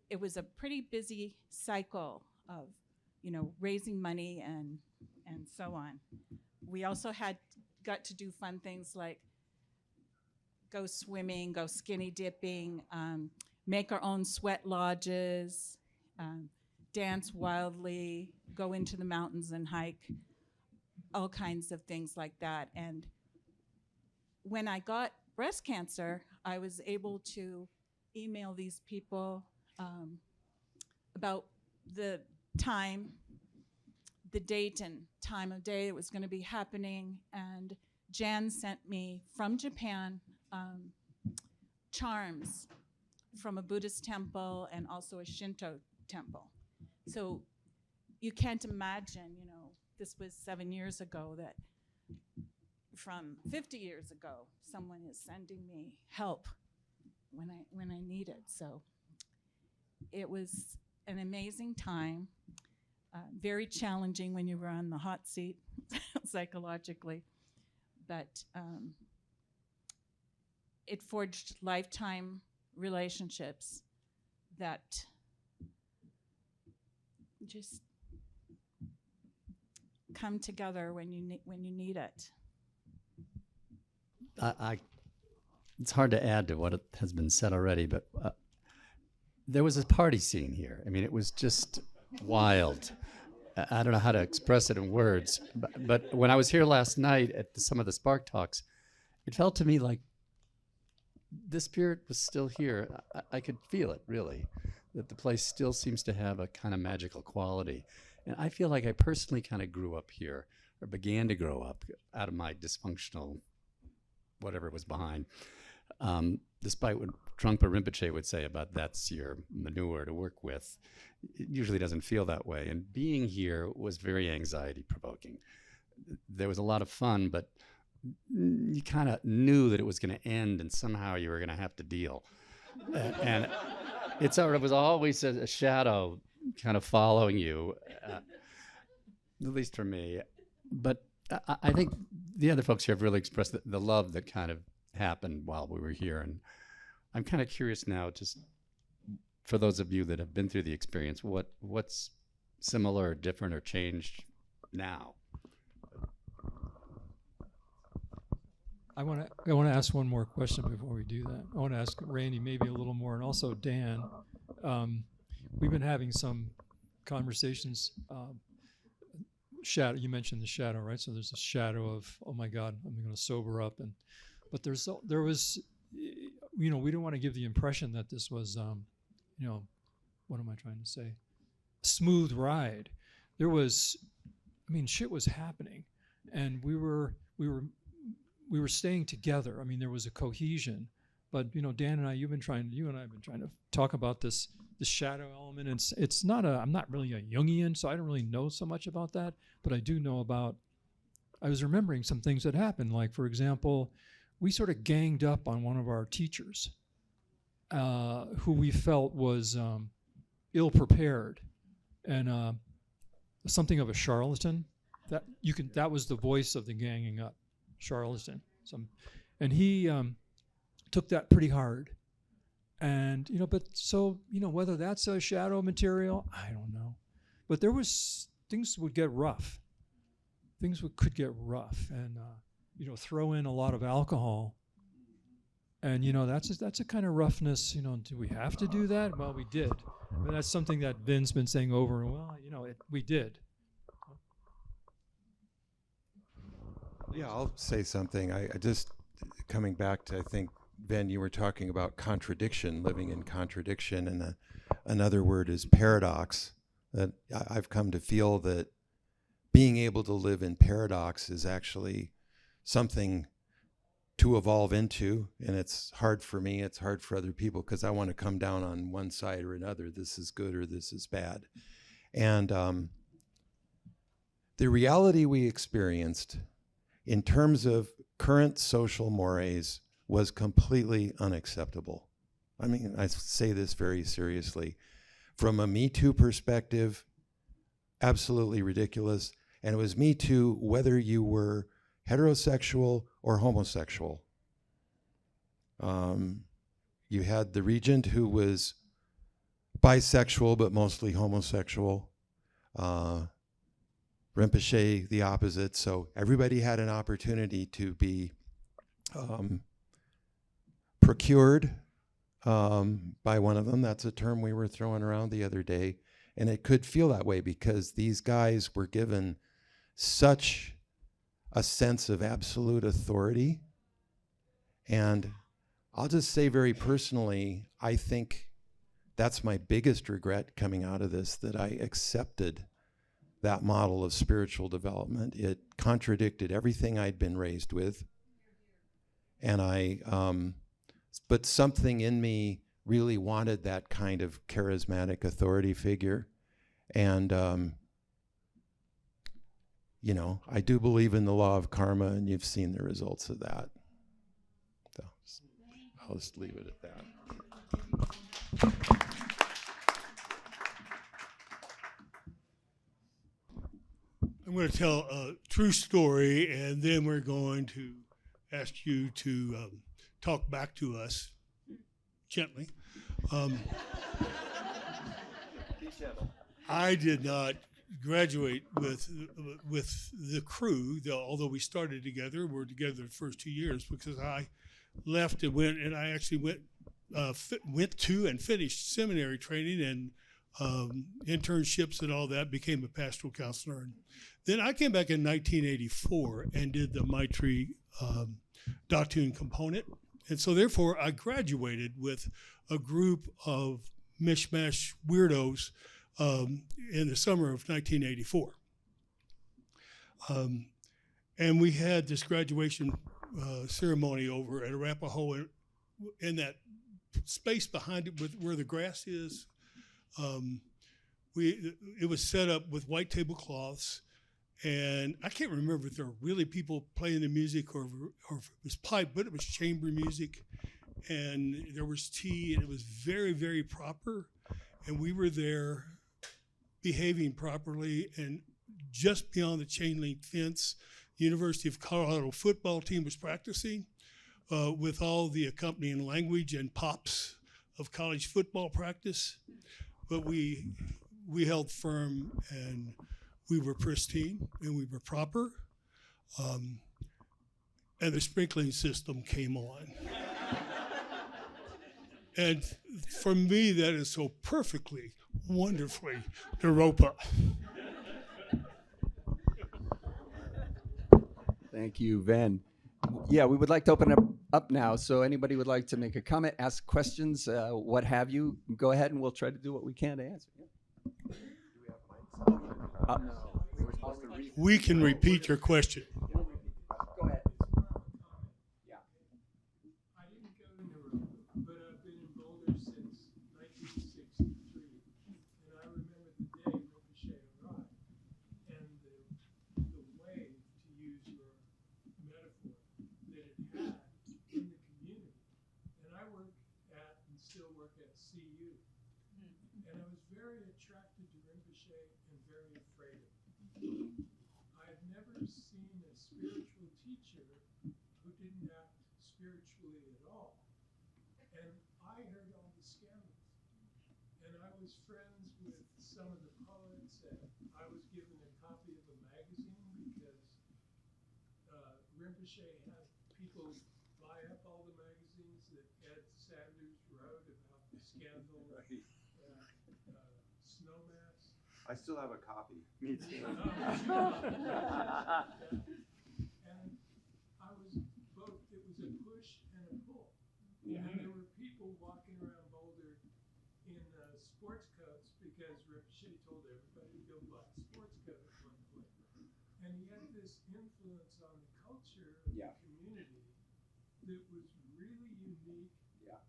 it was a pretty busy cycle of, you know, raising money and so on. We also got to do fun things like go swimming, go skinny dipping, make our own sweat lodges, dance wildly, go into the mountains and hike, all kinds of things like that. And when I got breast cancer, I was able to email these people about the time, the date and time of day it was going to be happening. And Jan sent me from Japan charms from a Buddhist temple and also a Shinto temple. So you can't imagine, you know, this was 7 years ago, that from 50 years ago, someone is sending me help when I need it. So it was an amazing time, very challenging when you were on the hot seat psychologically, but it forged lifetime relationships that just come together when you need it. It's hard to add to what has been said already, but there was a party scene here. I mean, it was just wild. I don't know how to express it in words, but when I was here last night at some of the Spark Talks, it felt to me like the spirit was still here. I could feel it, really, that the place still seems to have a kind of magical quality. And I feel like I personally kind of grew up here, or began to grow up out of my dysfunctional whatever was behind. Despite what Trungpa Rinpoche would say about that's your manure to work with, it usually doesn't feel that way. And being here was very anxiety provoking. There was a lot of fun, but you kind of knew that it was going to end and somehow you were going to have to deal. And it was always a shadow kind of following you, at least for me. But I think the other folks here have really expressed the love that kind of happened while we were here. And I'm kind of curious now, just for those of you that have been through the experience, what's similar or different or changed now? I want to ask one more question before we do that. I want to ask Randy maybe a little more, and also Dan. We've been having some conversations. Shadow. You mentioned the shadow, right? So there's a shadow of, oh my God, I'm going to sober up, but there was, you know, we don't want to give the impression that this was, you know, what am I trying to say? Smooth ride. There was, I mean, shit was happening, and we were staying together. I mean, there was a cohesion. But you know, Dan and I, you and I have been trying to talk about the shadow element. It's not I'm not really a Jungian, so I don't really know so much about that. But I do know about. I was remembering some things that happened. Like, for example, we sort of ganged up on one of our teachers, who we felt was ill prepared and something of a charlatan. That was the voice of the ganging up, charlatan. And he took that pretty hard. And, you know, but so, you know, whether that's a shadow material, I don't know. But things would get rough. Could get rough. And, you know, throw in a lot of alcohol. And, you know, that's a kind of roughness. You know, do we have to do that? Well, we did. But that's something that Vin's been saying over and well, you know, we did. Yeah, I'll say something. I just, coming back to, I think, Ben, you were talking about contradiction, living in contradiction, and another word is paradox. That I've come to feel that being able to live in paradox is actually something to evolve into, and it's hard for me, it's hard for other people, because I want to come down on one side or another. This is good or this is bad. And the reality we experienced in terms of current social mores was completely unacceptable. I mean, I say this very seriously. From a Me Too perspective, absolutely ridiculous. And it was Me Too whether you were heterosexual or homosexual. You had the regent who was bisexual but mostly homosexual. Rinpoche, the opposite. So everybody had an opportunity to be procured by one of them. That's a term we were throwing around the other day. And it could feel that way because these guys were given such a sense of absolute authority. And I'll just say very personally, I think that's my biggest regret coming out of this, that I accepted that model of spiritual development. It contradicted everything I'd been raised with. And but something in me really wanted that kind of charismatic authority figure. And, you know, I do believe in the law of karma, and you've seen the results of that. So I'll just leave it at that. I'm going to tell a true story, and then we're going to ask you to talk back to us gently. I did not graduate with the crew, although we started together. We were together the first 2 years because I left and went, and I actually went to and finished seminary training and internships and all that, became a pastoral counselor. And then I came back in 1984 and did the Maitri Datun component. And so therefore I graduated with a group of mishmash weirdos in the summer of 1984. And we had this graduation ceremony over at Arapahoe in that space behind it where the grass is. It was set up with white tablecloths, and I can't remember if there were really people playing the music or if it was pipe, but it was chamber music, and there was tea, and it was very, very proper, and we were there behaving properly. And just beyond the chain link fence, the University of Colorado football team was practicing with all the accompanying language and pops of college football practice. But we held firm, and we were pristine, and we were proper, and the sprinkling system came on. And for me, that is so perfectly, wonderfully Naropa. Thank you, Ven. Yeah, we would like to open up now. So anybody would like to make a comment, ask questions, what have you, go ahead and we'll try to do what we can to answer. We can repeat your question. Go ahead. Yeah. I didn't go to Naropa, but I've been in Boulder since 1963. And I remember the day Ricochet arrived. And the way, to use your metaphor, that it had in the community. And I work at, and still work at CU. And I was very attracted to Rinpoche and very afraid of him. I've never seen a spiritual teacher who didn't act spiritually at all. And I heard all the scandals. And I was friends with some of the poets, and I was given a copy of a magazine because Rinpoche had people buy up all the magazines that Ed Sanders wrote about the scandal. Right. Snowmass. I still have a copy. Me too. And I was both, it was a push and a pull. And there were people walking around Boulder in sports coats because Rinpoche told everybody to go buy a sports coat at one point. And he had this influence on the culture of the community that was really unique. Yeah.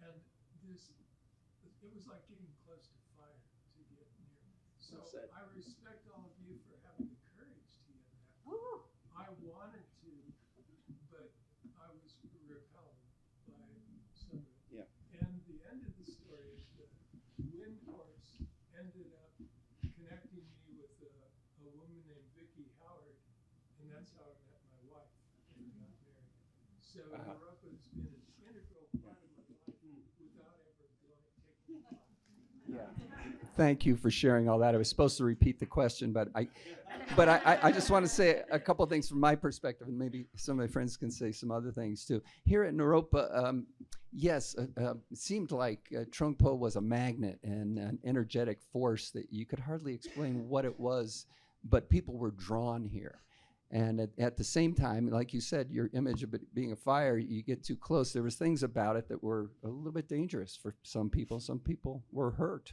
And it was like getting close to fire to get near. So I respect all of you for having the courage to get that. I wanted to, but I was repelled by some of it. Yeah. And the end of the story is the wind course ended up connecting me with a woman named Vicki Howard, and that's how I met my wife and got married. So Naropa has been an integral part of my life without ever taking part. Yeah. Thank you for sharing all that. I was supposed to repeat the question, but I just want to say a couple of things from my perspective, and maybe some of my friends can say some other things too. Here at Naropa, yes, it seemed like Trungpo was a magnet and an energetic force that you could hardly explain what it was, but people were drawn here. And at the same time, like you said, your image of it being a fire, you get too close. There was things about it that were a little bit dangerous for some people. Some people were hurt,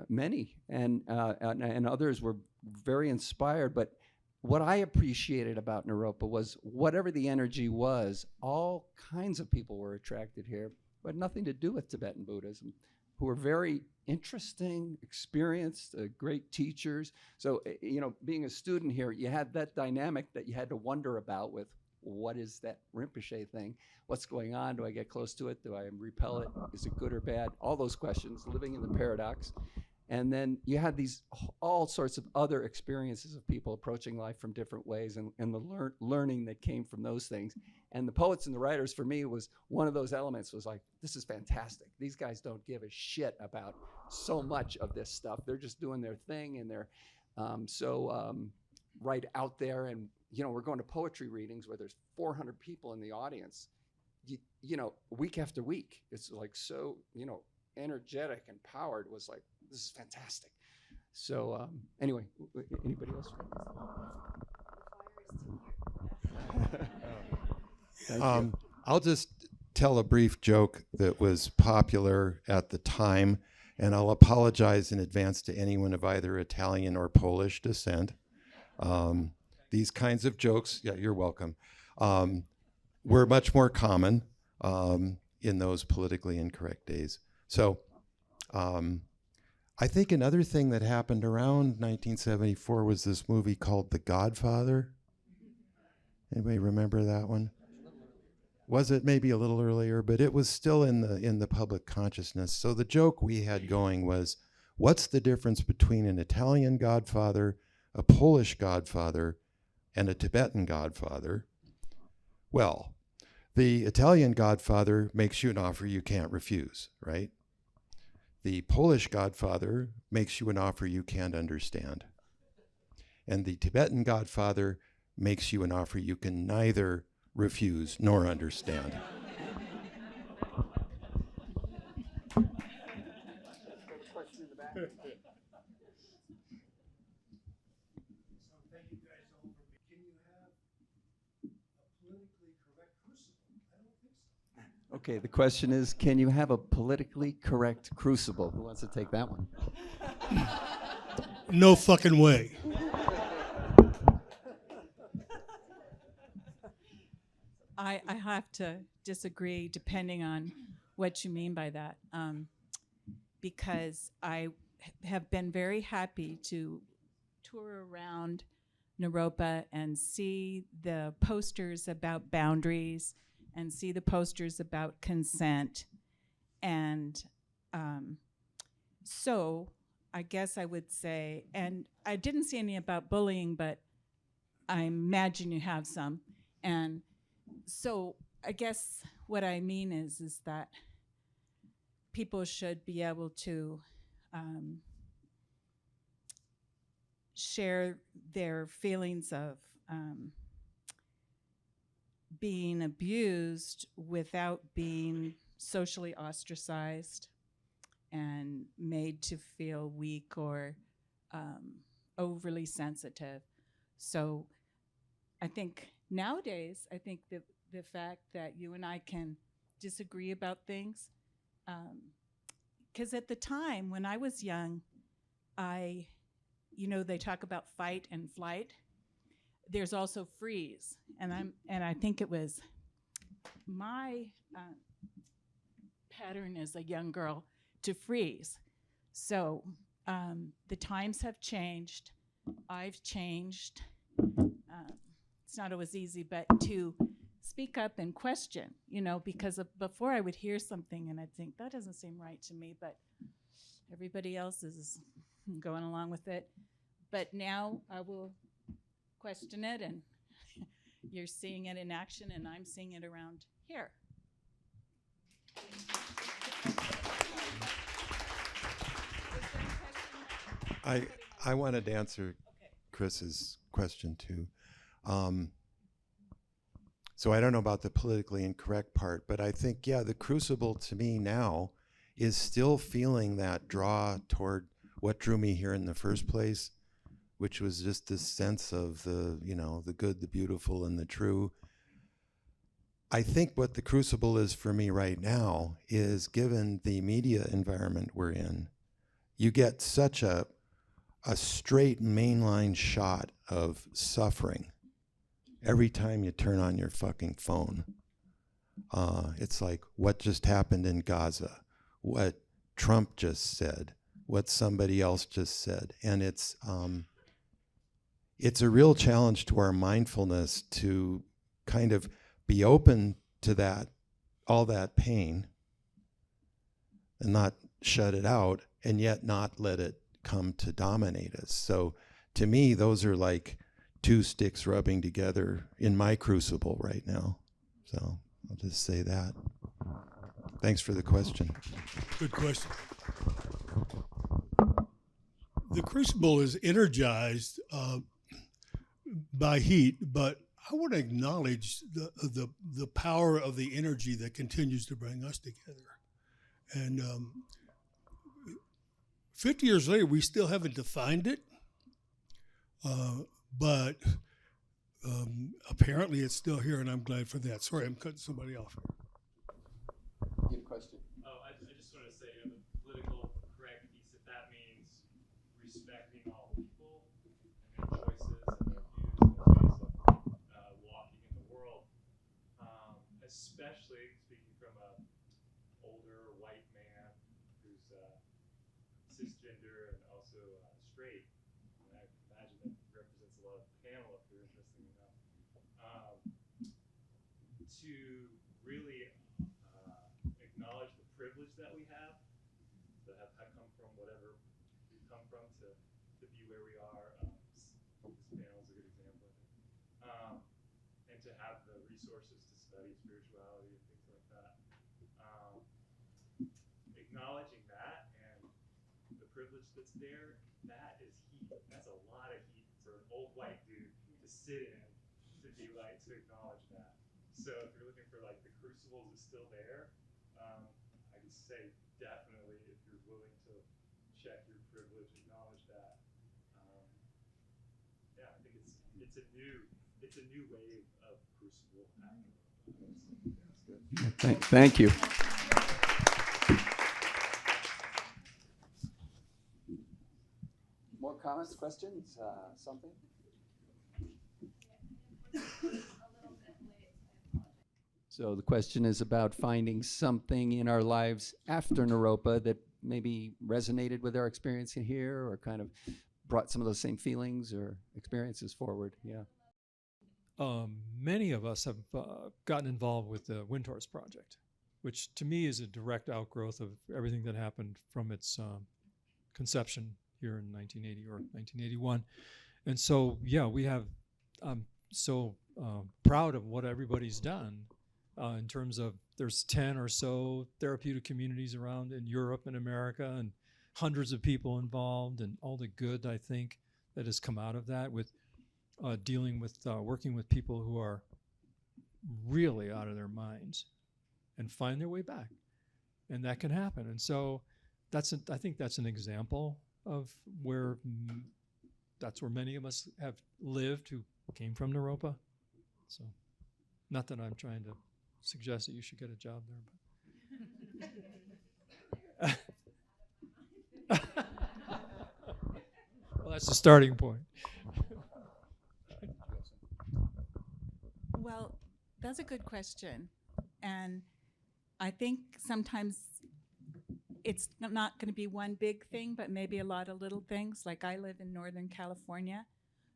many, and others were very inspired. But what I appreciated about Naropa was whatever the energy was, all kinds of people were attracted here, but nothing to do with Tibetan Buddhism, who were very interesting, experienced, great teachers. So, being a student here, you had that dynamic that you had to wonder about with, what is that Rinpoche thing? What's going on? Do I get close to it? Do I repel it? Is it good or bad? All those questions, living in the paradox. And then you had these all sorts of other experiences of people approaching life from different ways, and the learning that came from those things. And the poets and the writers, for me, was one of those elements. Was like, this is fantastic. These guys don't give a shit about so much of this stuff. They're just doing their thing, and they're right out there. And we're going to poetry readings where there's 400 people in the audience. Week after week, it's like so energetic and powered. Was like, this is fantastic. So anyway, anybody else? Thank you. I'll just tell a brief joke that was popular at the time, and I'll apologize in advance to anyone of either Italian or Polish descent. These kinds of jokes, yeah, you're welcome, were much more common in those politically incorrect days. So I think another thing that happened around 1974 was this movie called The Godfather. Anybody remember that one? Was it maybe a little earlier, but it was still in the public consciousness. So the joke we had going was, what's the difference between an Italian godfather, a Polish godfather, and a Tibetan godfather? Well, the Italian godfather makes you an offer you can't refuse, right? The Polish godfather makes you an offer you can't understand. And the Tibetan godfather makes you an offer you can neither refuse nor understand. Okay, the question is, can you have a politically correct crucible? Who wants to take that one? No fucking way. I have to disagree depending on what you mean by that, because I have been very happy to tour around Naropa and see the posters about boundaries and see the posters about consent. And so I guess I would say, and I didn't see any about bullying, but I imagine you have some. And so I guess what I mean is that people should be able to share their feelings of being abused without being socially ostracized and made to feel weak or overly sensitive. So I think nowadays, I think the fact that you and I can disagree about things, because at the time when I was young, they talk about fight and flight. There's also freeze, and I think it was my pattern as a young girl to freeze. So the times have changed. I've changed. It's not always easy, but to speak up and question, because before I would hear something and I'd think, that doesn't seem right to me, but everybody else is going along with it. But now I will question it, and you're seeing it in action, and I'm seeing it around here. Was there a question? I wanted to answer Chris's question too. So I don't know about the politically incorrect part, but I think, yeah, the crucible to me now is still feeling that draw toward what drew me here in the first place, which was just this sense of the, you know, the good, the beautiful, and the true. I think what the crucible is for me right now is, given the media environment we're in, you get such a straight mainline shot of suffering every time you turn on your fucking phone. It's like what just happened in Gaza, what Trump just said, what somebody else just said. And it's a real challenge to our mindfulness to kind of be open to that, all that pain, and not shut it out, and yet not let it come to dominate us. So to me, those are like two sticks rubbing together in my crucible right now. So I'll just say that. Thanks for the question. Good question. The crucible is energized by heat, but I want to acknowledge the power of the energy that continues to bring us together. And 50 years later, we still haven't defined it, but apparently it's still here, and I'm glad for that. Sorry, I'm cutting somebody off. You have a question? Oh, I just want to say, the political correct piece, if that means respecting all people and their choices and their views and their ways of walking in the world, especially speaking from a older white man who's cisgender and also straight. And I imagine that represents a lot of panel up here, interestingly enough. To really acknowledge the privilege that we have, that have come from whatever we've come from to be where we are. This panel is a good example, I think. And to have the resources to study spirituality and things like that. Acknowledging that and the privilege that's there, that is heat. That's a lot of heat for an old white dude to sit in, to be like, to acknowledge that. So if you're looking for like the crucibles is still there, I can say definitely if you're willing to check your privilege, acknowledge that. Yeah, I think it's a new wave of crucible happening. Yeah, that's good. Thank you. More comments, questions, something? So the question is about finding something in our lives after Naropa that maybe resonated with our experience here, or kind of brought some of those same feelings or experiences forward. Yeah. Many of us have gotten involved with the Windhorse Project, which to me is a direct outgrowth of everything that happened from its conception here in 1980 or 1981. And so, yeah, I'm so proud of what everybody's done in terms of there's 10 or so therapeutic communities around in Europe and America, and hundreds of people involved, and all the good, I think, that has come out of that with dealing with, working with people who are really out of their minds and find their way back. And that can happen. And so I think that's an example of where that's where many of us have lived who came from Naropa. So not that I'm trying to suggest that you should get a job there, but well, that's the starting point. Well, that's a good question. And I think sometimes it's not going to be one big thing, but maybe a lot of little things. Like I live in Northern California,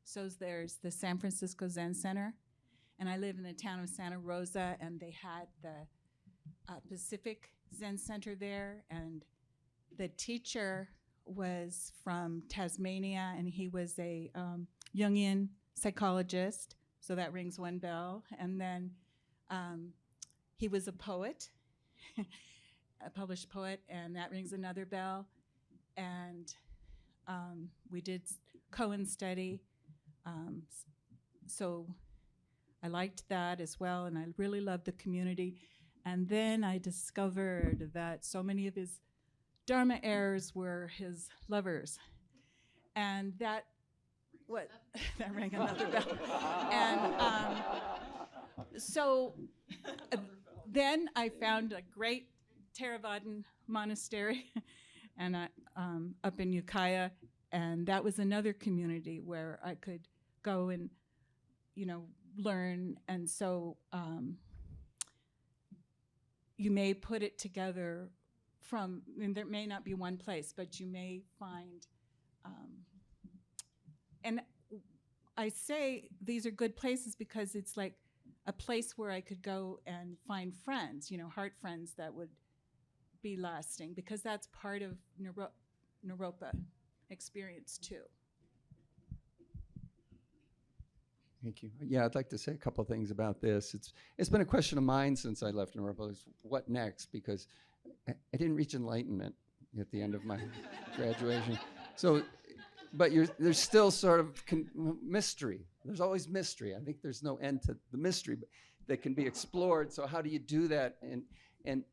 so there's the San Francisco Zen Center, and I live in the town of Santa Rosa, and they had the Pacific Zen Center there, and the teacher was from Tasmania, and he was a Jungian psychologist, so that rings one bell. And then he was a poet, a published poet, and that rings another bell. And We did Cohen study. So I liked that as well, and I really loved the community. And then I discovered that so many of his Dharma heirs were his lovers. And that rang another bell. And so then I found a great Theravadan monastery and up in Ukiah, and that was another community where I could go and, learn. And so you may put it together there may not be one place, but you may find, and I say these are good places because it's like a place where I could go and find friends, heart friends that would be lasting, because that's part of Naropa experience too. Thank you. Yeah, I'd like to say a couple of things about this. It's been a question of mine since I left Naropa. What next? Because I didn't reach enlightenment at the end of my graduation. So, but there's still sort of mystery. There's always mystery. I think there's no end to the mystery that can be explored. So how do you do that? And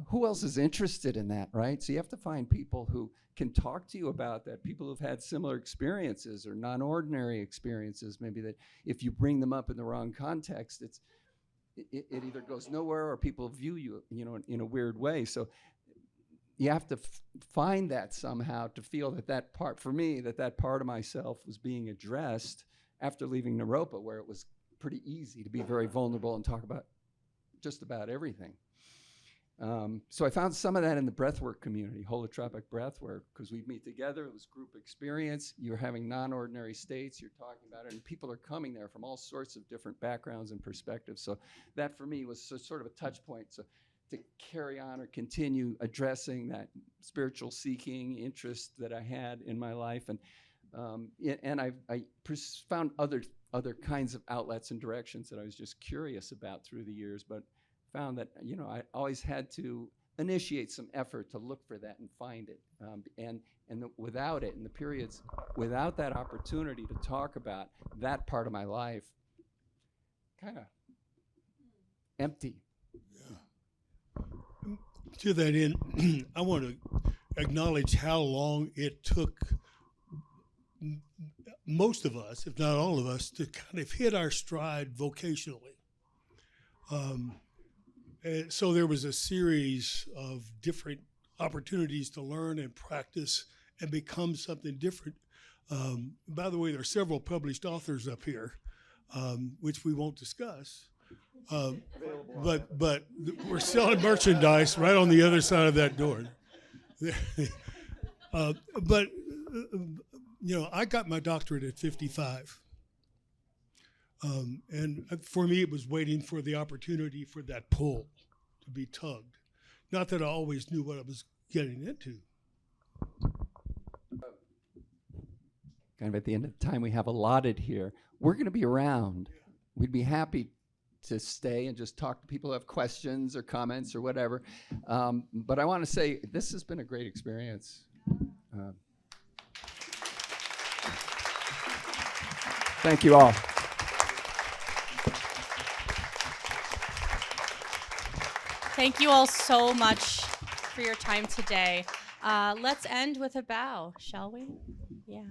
who else is interested in that, right? So you have to find people who can talk to you about that, people who've had similar experiences or non-ordinary experiences, maybe that if you bring them up in the wrong context, it either goes nowhere or people view you, in a weird way. So you have to find that somehow to feel that part, for me, that part of myself was being addressed after leaving Naropa, where it was pretty easy to be very vulnerable and talk about just about everything. So I found some of that in the breathwork community, holotropic breathwork, because we meet together. It was group experience. You're having non-ordinary states. You're talking about it, and people are coming there from all sorts of different backgrounds and perspectives. So that for me was sort of a touch point. So to carry on or continue addressing that spiritual seeking interest that I had in my life, and I found other kinds of outlets and directions that I was just curious about through the years, but found that I always had to initiate some effort to look for that and find it, without it, in the periods without that opportunity to talk about that part of my life, kind of empty. Yeah. To that end, I want to acknowledge how long it took most of us, if not all of us, to kind of hit our stride vocationally. So there was a series of different opportunities to learn and practice and become something different. By the way, there are several published authors up here, which we won't discuss. But we're selling merchandise right on the other side of that door. But I got my doctorate at 55. And for me, it was waiting for the opportunity for that pull to be tugged. Not that I always knew what I was getting into. Kind of at the end of the time we have allotted here, we're going to be around. We'd be happy to stay and just talk to people who have questions or comments or whatever. But I want to say this has been a great experience. Thank you all. Thank you all so much for your time today. Let's end with a bow, shall we? Yeah.